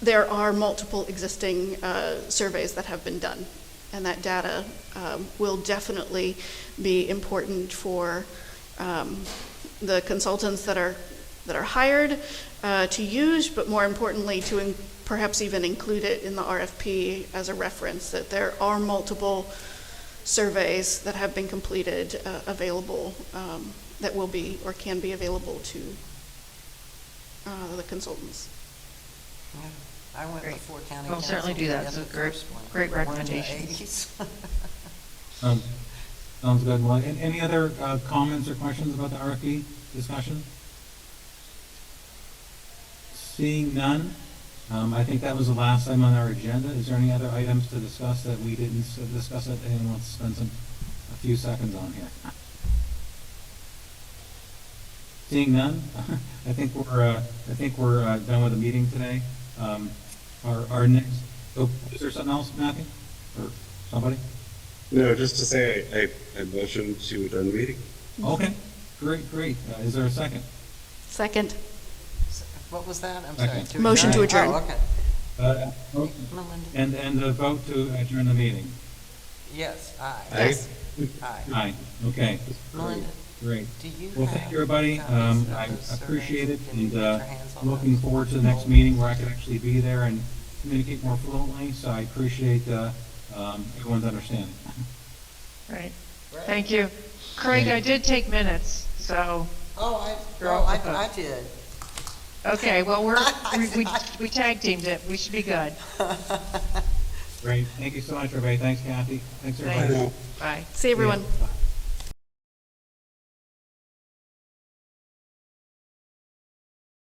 A: there are multiple existing surveys that have been done, and that data will definitely be important for the consultants that are hired to use, but more importantly to perhaps even include it in the RFP as a reference, that there are multiple surveys that have been completed available that will be or can be available to the consultants.
B: Yeah, I went
D: Great.
B: before county
D: We'll
B: council.
D: certainly do that.
B: to
D: It's a
B: the
D: great-
B: first one.
D: great
B: I went to the
D: recommendation.
B: 80s.
F: Sounds good. Well, any other comments or questions about the RFP discussion? Seeing none, I think that was the last item on our agenda. Is there any other items to discuss that we didn't discuss that anyone wants to spend a few seconds on here? Seeing none, I think we're done with the meeting today. Our next, oh, is there something else, Matthew? Or somebody?
E: No, just to say I motion to adjourn the meeting.
F: Okay, great. Is there a second?
A: Second.
B: What was that? I'm
F: Okay.
B: sorry.
A: Motion to adjourn.
B: Oh, okay.
F: And the vote to adjourn the meeting?
B: Yes, aye.
A: Yes.
B: Aye.
F: Aye, okay,
B: Melinda,
F: great.
B: do you
F: Well,
B: have
F: thank you, everybody.
B: copies of
F: I
B: those
F: appreciate it,
B: surveys? Can you
F: and
B: get your hands on
F: looking
B: those?
F: forward to the next meeting where I can actually be there and communicate more fluently, so I appreciate everyone's understanding.
D: Right. Thank you. Craig, I did take minutes, so,
B: Oh, I did.
D: okay, well, we tag teamed it. We should be good.
F: Great, thank you so much, everybody. Thanks, Kathy. Thanks, everybody.
D: Bye.
A: See everyone.
F: Bye.